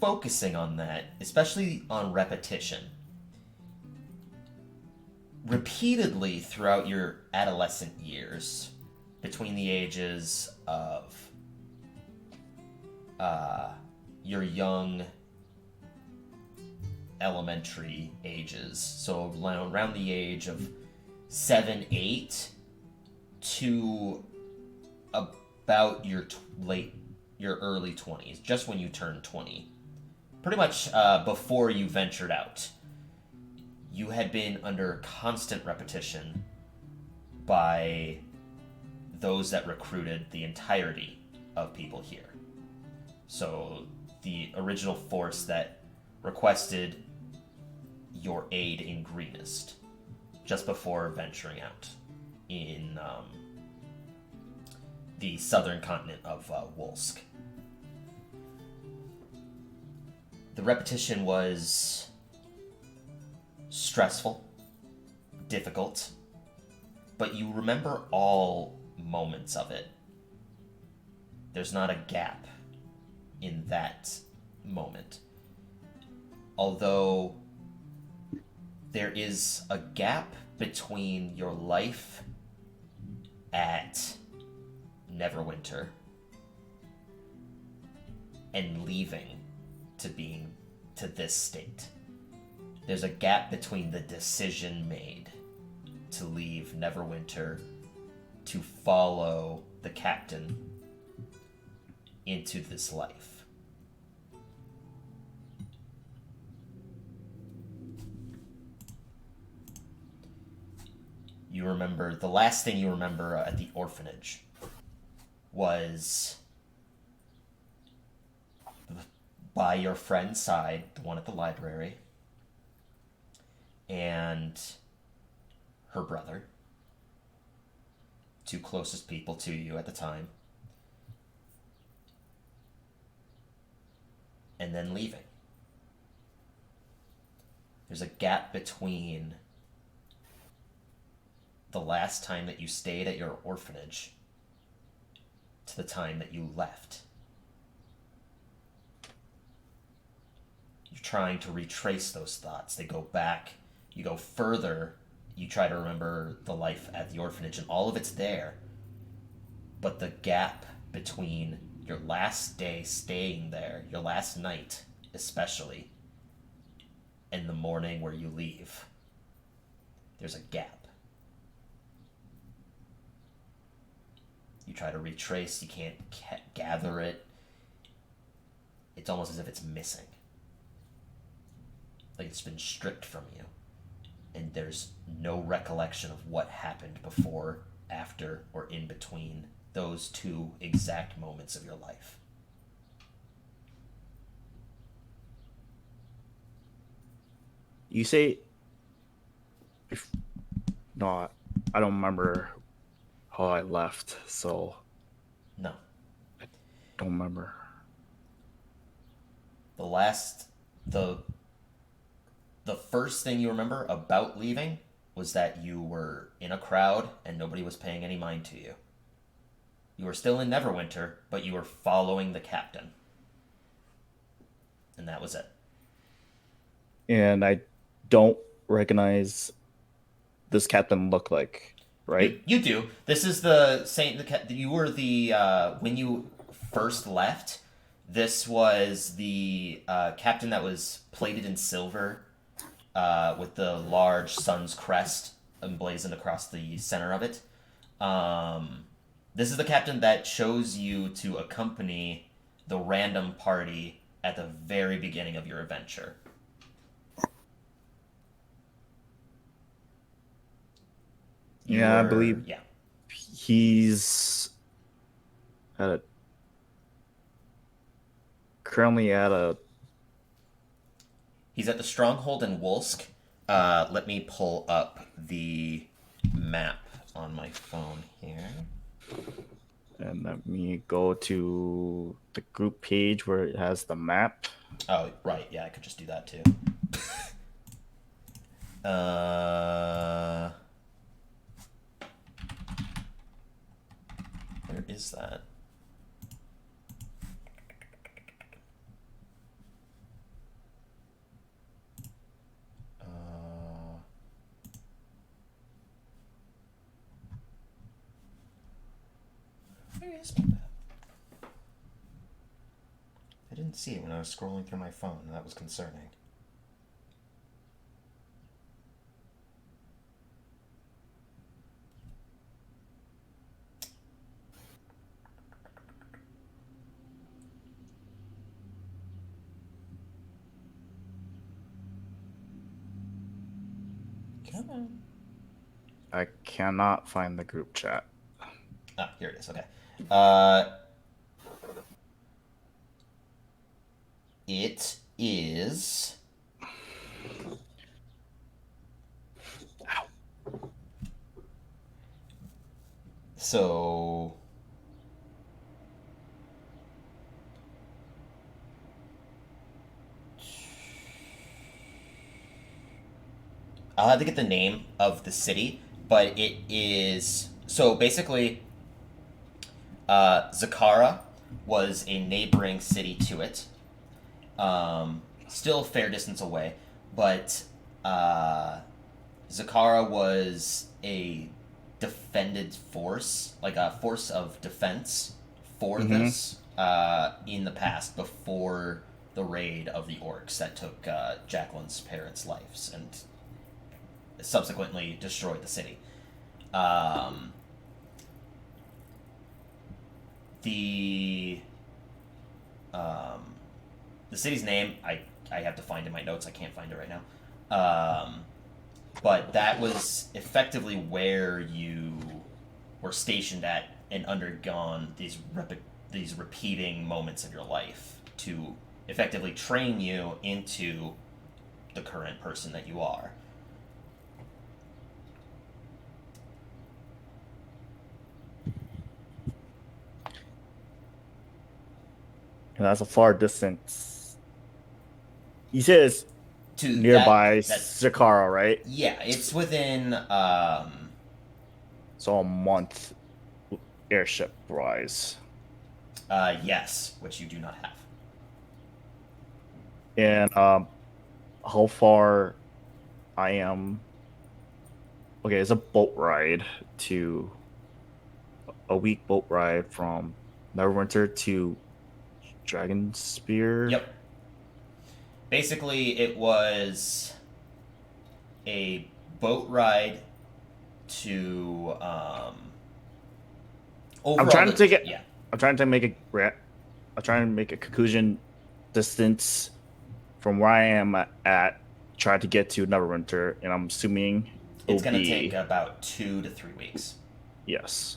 focusing on that, especially on repetition, repeatedly throughout your adolescent years, between the ages of your young elementary ages, so around the age of 7, 8 to about your early 20s, just when you turned 20, pretty much before you ventured out, you had been under constant repetition by those that recruited the entirety of people here. So the original force that requested your aid in Greenest just before venturing out in the southern continent of Wolsk. The repetition was stressful, difficult, but you remember all moments of it. There's not a gap in that moment. Although there is a gap between your life at Neverwinter and leaving to this state. There's a gap between the decision made to leave Neverwinter to follow the captain into this life. You remember, the last thing you remember at the orphanage was by your friend's side, the one at the library, and her brother, two closest people to you at the time, and then leaving. There's a gap between the last time that you stayed at your orphanage to the time that you left. You're trying to retrace those thoughts. They go back, you go further, you try to remember the life at the orphanage, and all of it's there. But the gap between your last day staying there, your last night especially, and the morning where you leave, there's a gap. You try to retrace, you can't gather it. It's almost as if it's missing. Like it's been stripped from you. And there's no recollection of what happened before, after, or in between those two exact moments of your life. You say, no, I don't remember how I left, so No. I don't remember. The first thing you remember about leaving was that you were in a crowd and nobody was paying any mind to you. You were still in Neverwinter, but you were following the captain. And that was it. And I don't recognize this captain look like, right? You do. This is the same. You were when you first left. This was the captain that was plated in silver, with the large sun's crest emblazoned across the center of it. This is the captain that chose you to accompany the random party at the very beginning of your adventure. I believe Yeah. he's currently at a. He's at the stronghold in Wolsk. Let me pull up the map on my phone here. And let me go to the group page where it has the map. Oh, right. Yeah, I could just do that too. Where is that? Where is my map? I didn't see it when I was scrolling through my phone, and that was concerning. Come on. I cannot find the group chat. Ah, here it is. Okay. It is. So. I'll have to get the name of the city, but it is. So basically, Zakara was a neighboring city to it. Still a fair distance away, but Zakara was a defended force, like a force of defense for this in the past, before the raid of the orcs that took Jacqueline's parents' lives and subsequently destroyed the city. The city's name, I have to find in my notes. I can't find it right now. But that was effectively where you were stationed at and undergone these repeating moments of your life to effectively train you into the current person that you are. And that's a far distance. You said it's To nearby that's Zakara, right? yeah, it's within So a month airship rise. yes, which you do not have. And how far I am. Okay, it's a boat ride to a week boat ride from Neverwinter to Dragon Spear. Yep. Basically, it was a boat ride to Overall, I'm trying to take it. Yeah. I'm trying to make a conclusion distance from where I am at. Try to get to Neverwinter, and I'm assuming It's going to be take about 2 to 3 weeks. yes.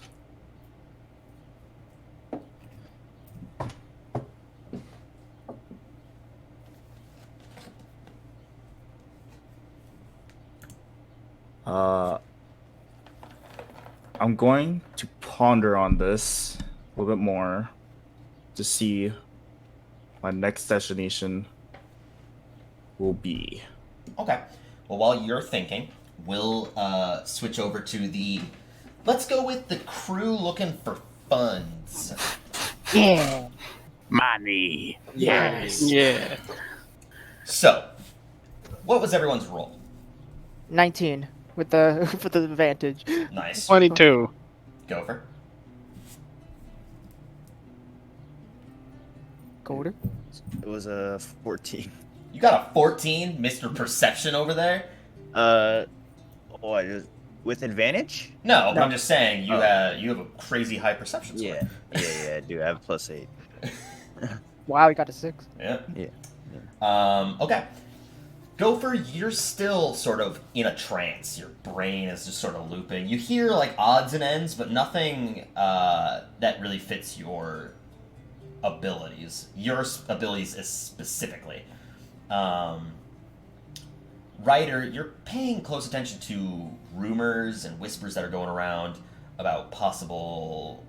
I'm going to ponder on this a little bit more to see my next destination will be. Okay. Well, while you're thinking, we'll switch over to the. Let's go with the crew looking for funds. Yeah. Money. Yes. Yeah. So, what was everyone's roll? 19 with the with the advantage. Nice. 22. Gopher. Golder. It was a 14. You got a 14, Mr. Perception over there? What is with advantage? No, but No. I'm just saying you Oh. have a crazy high perception score. Yeah, I do. I have +8. Wow, he got a 6. Yeah. Yeah. Okay. Gopher, you're still sort of in a trance. Your brain is just sort of looping. You hear like odds and ends, but nothing that really fits your abilities. Your abilities is specifically. Ryder, you're paying close attention to rumors and whispers that are going around about possible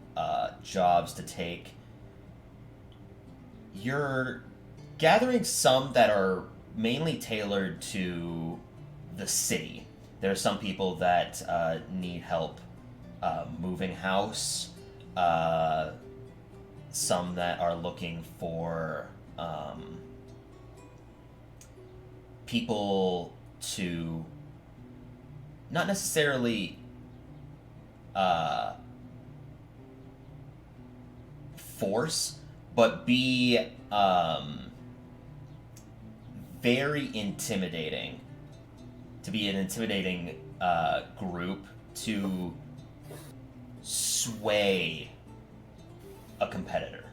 jobs to take. You're gathering some that are mainly tailored to the city. There are some people that need help moving house, some that are looking for people to not necessarily force, but be very intimidating. To be an intimidating group to sway a competitor.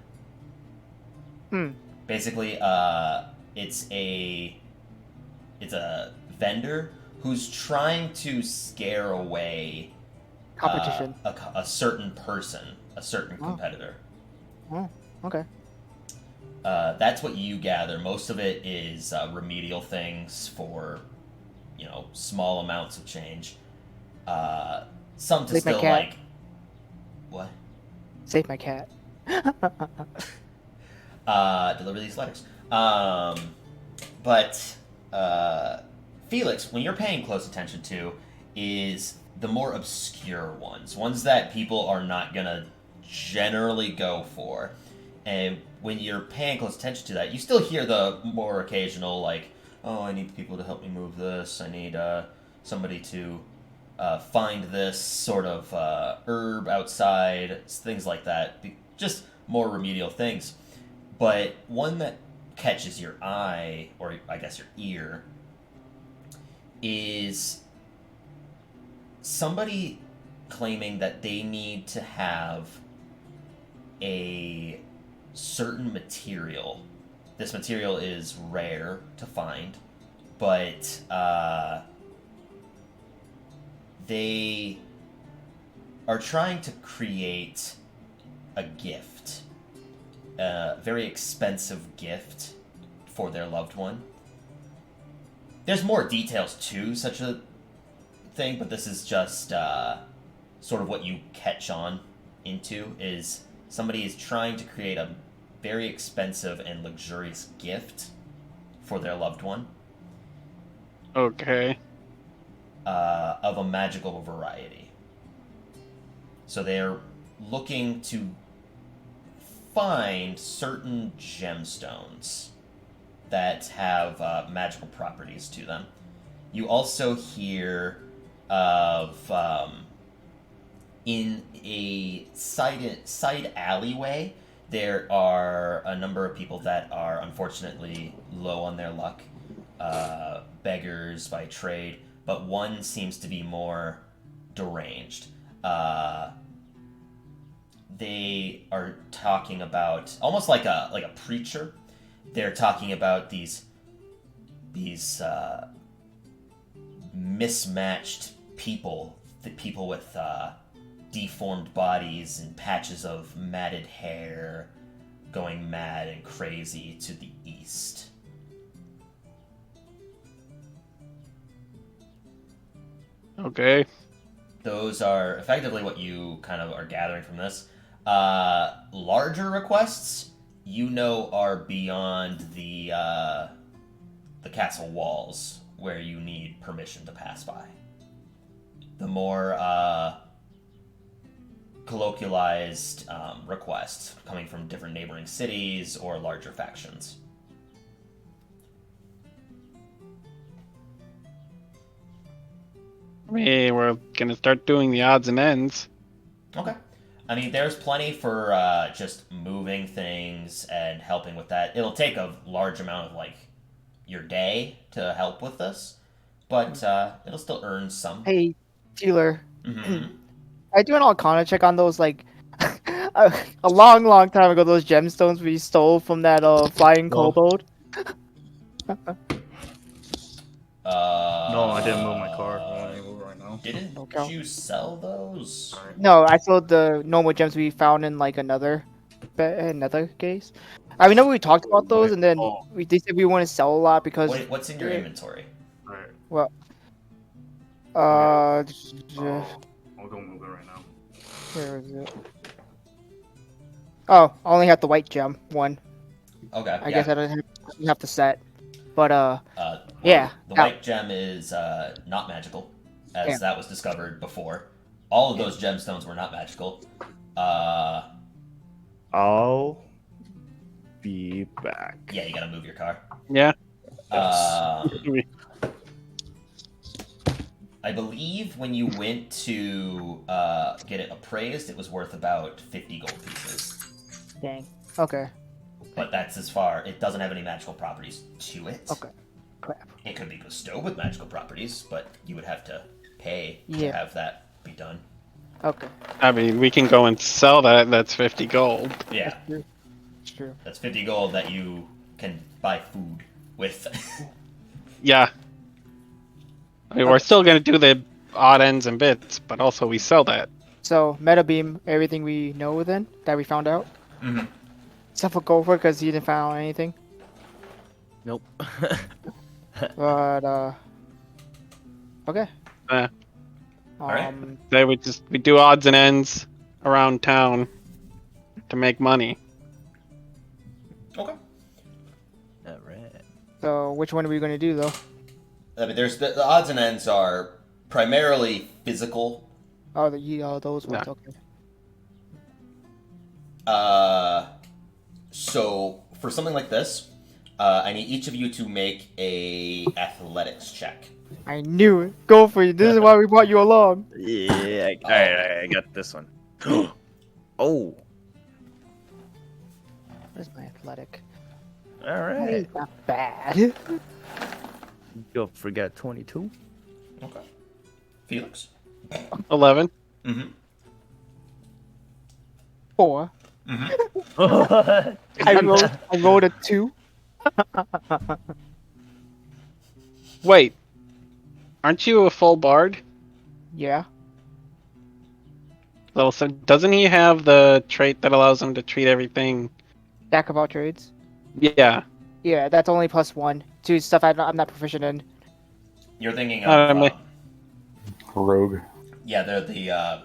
Basically, it's a vendor who's trying to scare away Competition. a certain person, a certain Oh. competitor. Oh, okay. That's what you gather. Most of it is remedial things for, small amounts of change. Some to Like my still cat. like. What? Save my cat. Deliver these letters. But Felix, when you're paying close attention to, is the more obscure ones that people are not gonna generally go for. And when you're paying close attention to that, you still hear the more occasional, like, oh, I need people to help me move this. I need somebody to find this sort of herb outside, things like that. Just more remedial things. But one that catches your eye, or I guess your ear, is somebody claiming that they need to have a certain material. This material is rare to find, but they are trying to create a gift, a very expensive gift for their loved one. There's more details to such a thing, but this is just sort of what you catch on into, is somebody is trying to create a very expensive and luxurious gift for their loved one. Okay. Of a magical variety. So they're looking to find certain gemstones that have magical properties to them. You also hear of in a side alleyway, there are a number of people that are unfortunately low on their luck, beggars by trade, but one seems to be more deranged. they are talking about almost like a preacher. They're talking about these mismatched people, the people with deformed bodies and patches of matted hair, going mad and crazy to the east. Okay. Those are effectively what you kind of are gathering from this. Larger requests, are beyond the castle walls, where you need permission to pass by. The more colloquialized requests coming from different neighboring cities or larger factions. I mean, we're gonna start doing the odds and ends. Okay. I mean, there's plenty for just moving things and helping with that. It'll take a large amount of, your day to help with this, but it'll still earn some. Hey, dealer. Mm-hmm. I do an Arcana check on those, a long time ago, those gemstones we stole from that flying Well, kobold. No, I didn't move my car. I don't even move right now. Didn't Okay. you sell those? Alright. No, I sold the normal gems we found in another case. I remember we talked about those, and then Oh. they said we want to sell a lot because What's in your inventory? Alright. well, I'll go move it right now. where is it? Oh, I only have the white gem one. Okay. I guess I don't have the set, but yeah. The now- white gem is not magical, as Yeah. that was discovered before. All of those gemstones were not magical. I'll be back. Yeah, you gotta move your car. Yeah. I believe when you went to get it appraised, it was worth about 50 gold pieces. dang. Okay. But that's as far. It doesn't have any magical properties to it. Okay. Crap. It could be bestowed with magical properties, but you would have to pay to Yeah. have that be done. Okay. I mean, we can go and sell that. That's 50 gold. Yeah, It's true. that's 50 gold that you can buy food with. Yeah. I mean, we're still gonna do the odd ends and bits, but also we sell that. So meta beam everything we know then that we found out. Mhm. Except for Gopher because he didn't find anything. Nope. But okay. Alright. They we do odds and ends around town to make money. Okay. Alright. So which one are we gonna do though? I mean, there's the odds and ends are primarily physical. Oh, those ones. No. Okay. So for something like this, I need each of you to make a athletics check. I knew it. Go for it. This is why we brought you along. Yeah. Alright, I got this one. Oh. Where's my athletic? Alright. It's not bad. You'll forget 22. Okay. Felix. 11. Mm-hmm. 4. What? I rolled a 2. Wait. Aren't you a full bard? Yeah. Well, so doesn't he have the trait that allows him to treat everything? Jack of all trades. Yeah. Yeah, that's only +1 to stuff I'm not proficient in. You're thinking of Rogue. yeah, they're the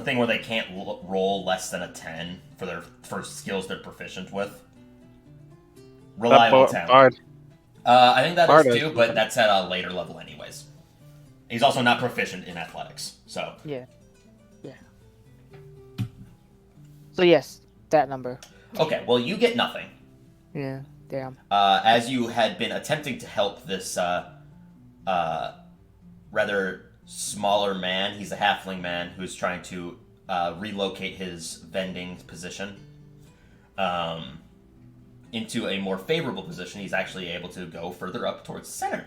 thing where they can't roll less than a 10 for their first skills they're proficient with. Reliable talent. Bard. I think that Bard is is too, but that's at a later level anyways. He's also not proficient in athletics, so. Yeah. So yes, that number. Okay, well you get nothing. Yeah. Damn. As you had been attempting to help this rather smaller man, he's a halfling man who's trying to relocate his vending position into a more favorable position. He's actually able to go further up towards the center.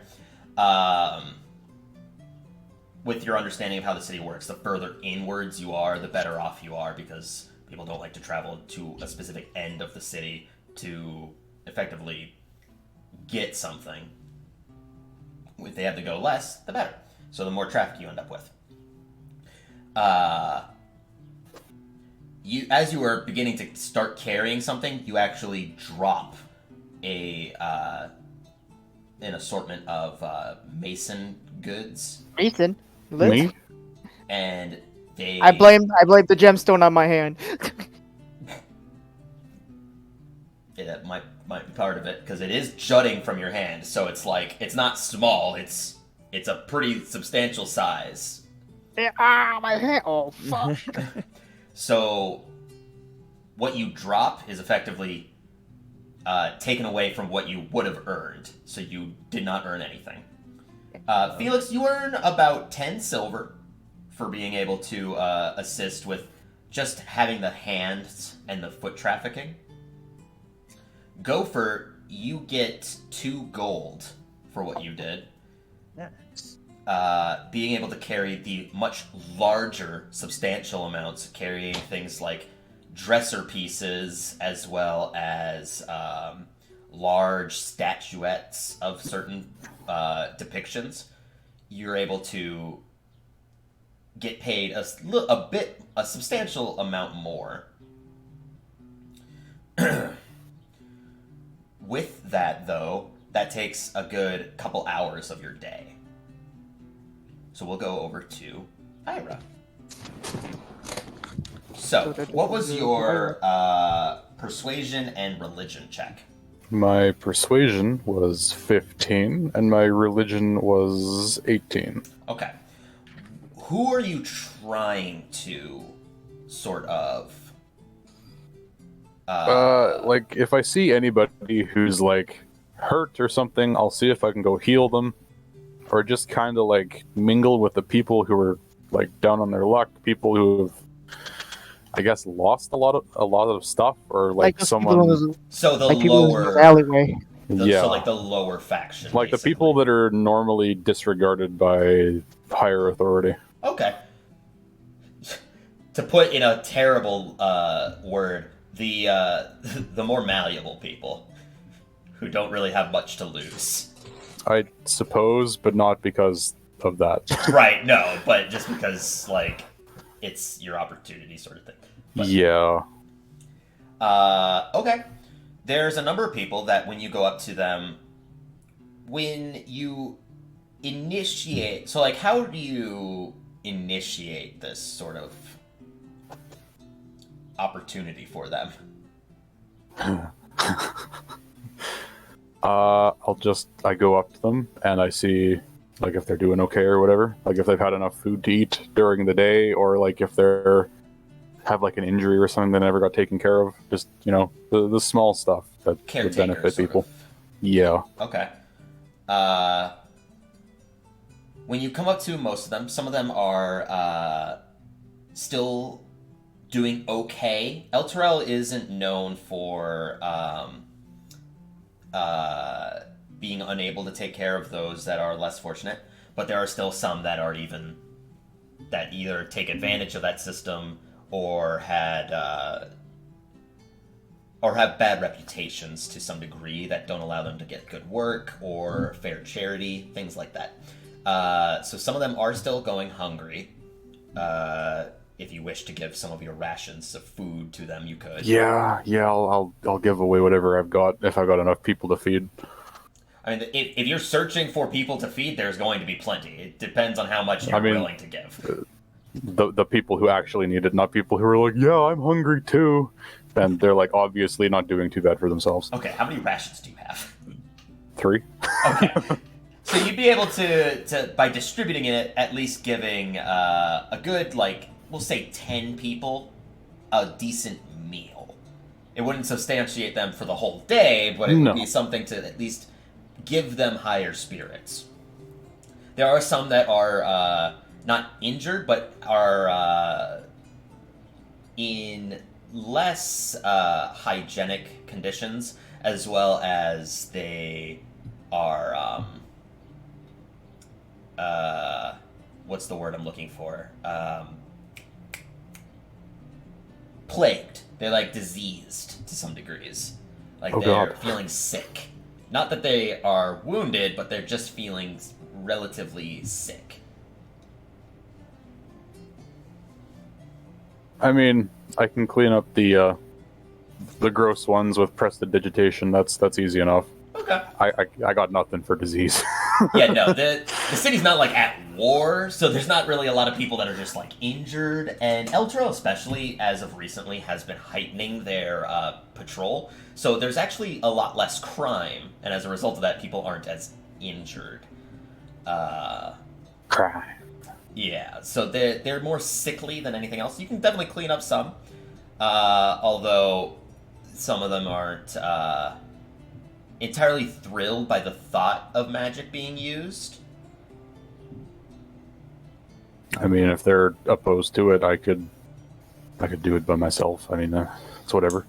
with your understanding of how the city works, the further inwards you are, the better off you are, because people don't like to travel to a specific end of the city to effectively get something. If they have to go less, the better. So the more traffic you end up with. As you are beginning to start carrying something, you actually drop an assortment of mason goods, Mason, Liz? Me? and they. I blame the gemstone on my hand. It might be part of it because it is jutting from your hand, so it's like it's not small. It's a pretty substantial size. My hand. Oh fuck. So what you drop is effectively taken away from what you would have earned. So you did not earn anything. Felix, you earn about 10 silver for being able to assist with just having the hands and the foot trafficking. Gopher, you get 2 gold for what you did. Being able to carry the much larger, substantial amounts, carrying things like dresser pieces as well as large statuettes of certain depictions, you're able to get paid a substantial amount more. With that, though, that takes a good couple hours of your day. So we'll go over to Ira. So, what was your persuasion and religion check? My persuasion was 15, and my religion was 18. Okay. Who are you trying to sort of... Like, if I see anybody who's, like, hurt or something, I'll see if I can go heal them. Or just kind of, like, mingle with the people who are, like, down on their luck. People who have, I guess, lost a lot of stuff. Or, like someone... So the like people in lower... the alleyway. Yeah. So, like, the lower faction, Like, basically. the people that are normally disregarded by higher authority. Okay. To put in a terrible word, the more malleable people who don't really have much to lose. I suppose, but not because of that. Right, no, but just because, like, it's your opportunity sort of thing. But, yeah. okay. There's a number of people that when you go up to them, when you initiate... So, like, how do you initiate this sort of opportunity for them? I go up to them and I see, like, if they're doing okay or whatever. Like, if they've had enough food to eat during the day, or, like, if they're have, like, an injury or something that never got taken care of. Just, you know, the small stuff that would Caretaker, benefit sort people. of. Yeah. Okay. When you come up to most of them, some of them are still doing okay. El Terrell isn't known for being unable to take care of those that are less fortunate, but there are still some that are that either take advantage of that system or have bad reputations to some degree that don't allow them to get good work or fair charity, things like that. So some of them are still going hungry. If you wish to give some of your rations of food to them, you could. Yeah. I'll give away whatever I've got if I've got enough people to feed. I mean, if you're searching for people to feed, there's going to be plenty. It depends on how much you're willing to give. The people who actually need it, not people who are like, yeah, I'm hungry too. And they're, like, obviously not doing too bad for themselves. Okay, how many rations do you have? 3. Okay. So you'd be able to by distributing it, at least giving a good, like, we'll say 10 people a decent meal. It wouldn't substantiate them for the whole day, but it would be something to at least give them higher spirits. There are some that are not injured, but are in less hygienic conditions, as well as they are what's the word I'm looking for? Plagued. They're like diseased to some degrees. Like Oh, they're God. feeling sick. Not that they are wounded, but they're just feeling relatively sick. I mean, I can clean up the gross ones with prestidigitation. That's easy enough. Okay. I got nothing for disease. Yeah, no, the city's not like at war, so there's not really a lot of people that are just like injured. And Eltro, especially as of recently, has been heightening their patrol. So there's actually a lot less crime, and as a result of that, people aren't as injured. Cry. Yeah, so they're more sickly than anything else. You can definitely clean up some, although some of them aren't entirely thrilled by the thought of magic being used. I mean, if they're opposed to it, I could do it by myself. I mean, it's whatever.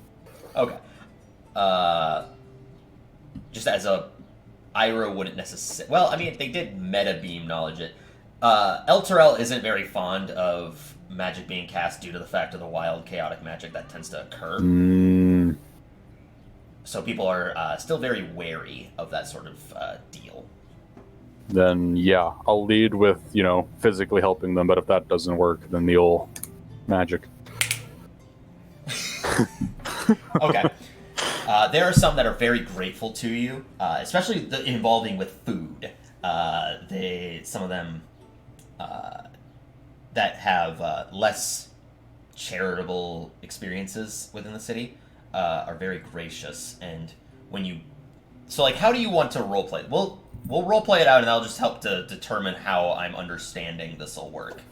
Okay. Just as a Ira wouldn't necessarily. Well, I mean, they did meta beam knowledge it. Elturel isn't very fond of magic being cast due to the fact of the wild chaotic magic that tends to occur. So people are still very wary of that sort of deal. Then yeah, I'll lead with, physically helping them, but if that doesn't work, then the old magic. Okay. There are some that are very grateful to you, especially involving with food. Some of them that have less charitable experiences within the city are very gracious. And when you, so like, how do you want to roleplay? We'll roleplay it out, and that'll just help to determine how I'm understanding this will work.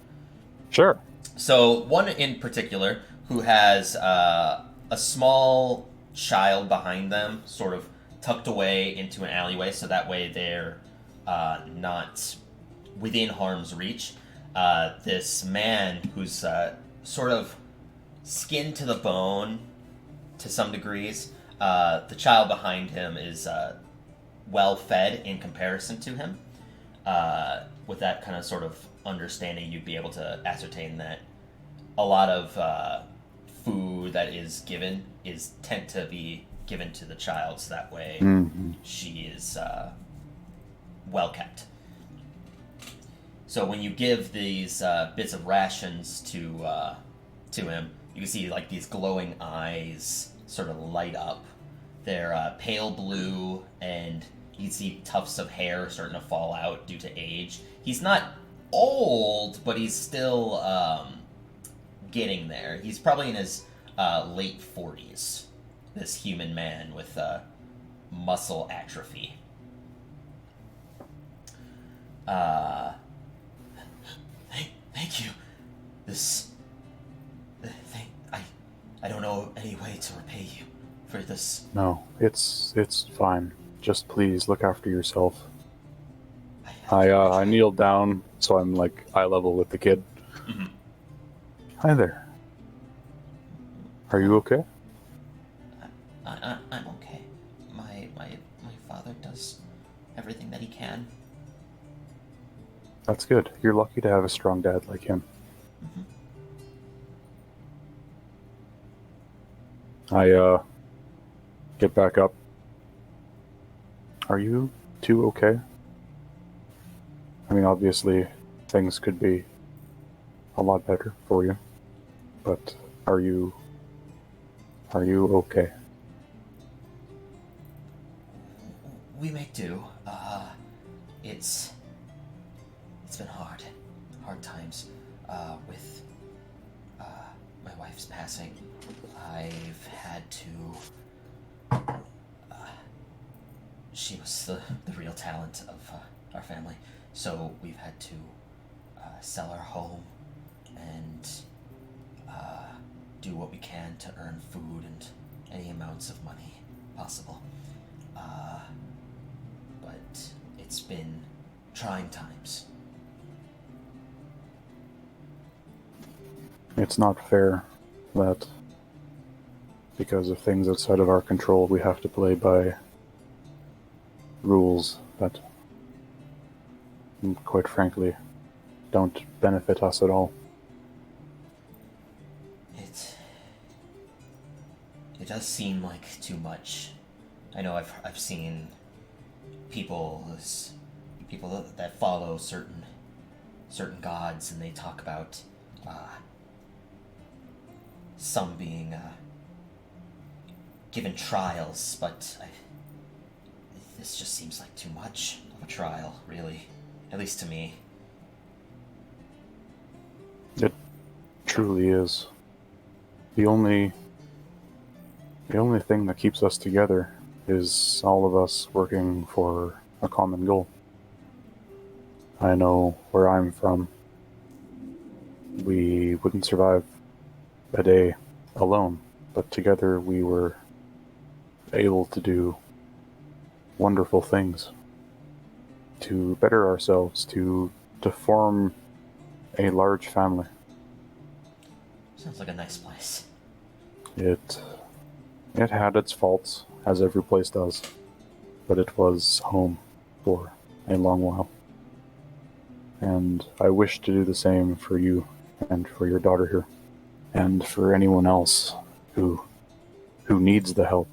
Sure. So one in particular who has a small child behind them, sort of tucked away into an alleyway, so that way they're not within harm's reach. This man who's sort of skin to the bone to some degrees. The child behind him is well fed in comparison to him. With that kind of sort of understanding, you'd be able to ascertain that a lot of food that is given tend to be given to the child, so that way she is well kept. So when you give these bits of rations to him, you can see like these glowing eyes sort of light up. They're pale blue, and you can see tufts of hair starting to fall out due to age. He's not old, but he's still getting there. He's probably in his late 40s, this human man with muscle atrophy. Thank you. I don't know any way to repay you for this. No, it's fine. Just please look after yourself. I kneeled down, so I'm like eye level with the kid. Mm-hmm. Hi there. Are you okay? I'm okay. My father does everything that he can. That's good. You're lucky to have a strong dad like him. Mm-hmm. I get back up. Are you two okay? I mean, obviously, things could be a lot better for you, but are you okay? We make do. It's been hard times with my wife's passing. I've had to. She was the real talent of our family, so we've had to sell our home and do what we can to earn food and any amounts of money possible. But it's been trying times. It's not fair that because of things outside of our control, we have to play by rules that, quite frankly, don't benefit us at all. It does seem like too much. I know I've seen people that follow certain gods, and they talk about some being given trials, but this just seems like too much of a trial, really, at least to me. It truly is. The only thing that keeps us together is all of us working for a common goal. I know where I'm from, we wouldn't survive a day alone, but together we were able to do wonderful things, to better ourselves, to form a large family. Sounds like a nice place. It had its faults, as every place does, but it was home for a long while. And I wish to do the same for you and for your daughter here, and for anyone else who needs the help.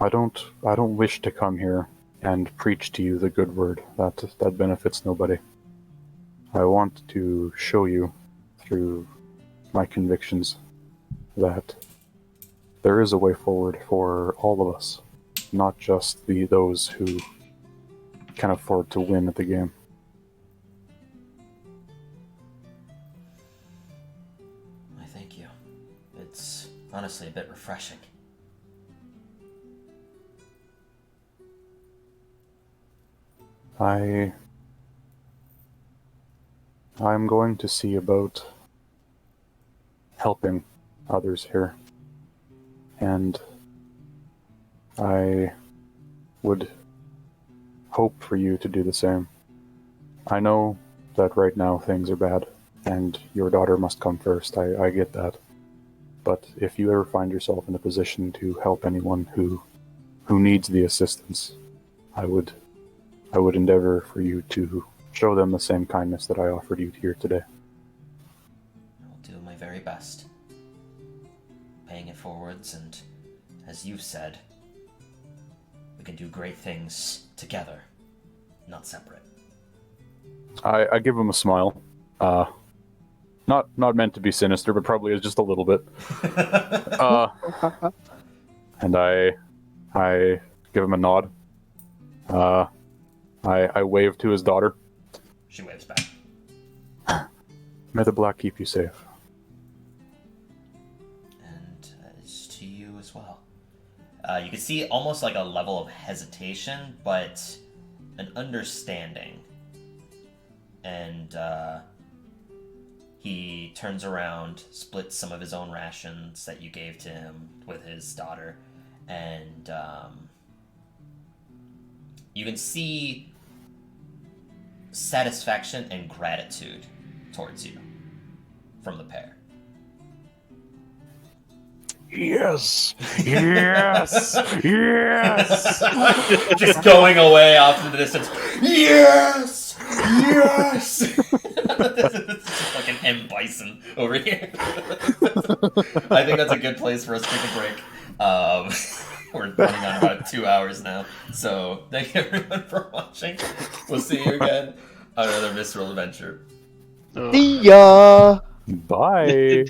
I don't wish to come here and preach to you the good word that benefits nobody. I want to show you through my convictions that there is a way forward for all of us, not just those who can afford to win at the game. I thank you. It's honestly a bit refreshing. I'm going to see about helping others here, and I would hope for you to do the same. I know that right now things are bad, and your daughter must come first. I get that. But if you ever find yourself in a position to help anyone who needs the assistance, I would endeavor for you to show them the same kindness that I offered you here today. I will do my very best. Paying it forwards, and as you've said, we can do great things together, not separate. I give him a smile. Not meant to be sinister, but probably is just a little bit. And I give him a nod. I wave to his daughter. She waves back. May the black keep you safe. And it's to you as well. You can see almost like a level of hesitation, but an understanding. And he turns around, splits some of his own rations that you gave to him with his daughter, and you can see satisfaction and gratitude towards you from the pair. Yes! Yes! Yes! Just going away off into the distance. Yes! Yes! It's like an M. Bison over here. I think that's a good place for us to take a break. We're running on about 2 hours now. So thank you everyone for watching. We'll see you again on another Visceral Adventure. See ya! Bye!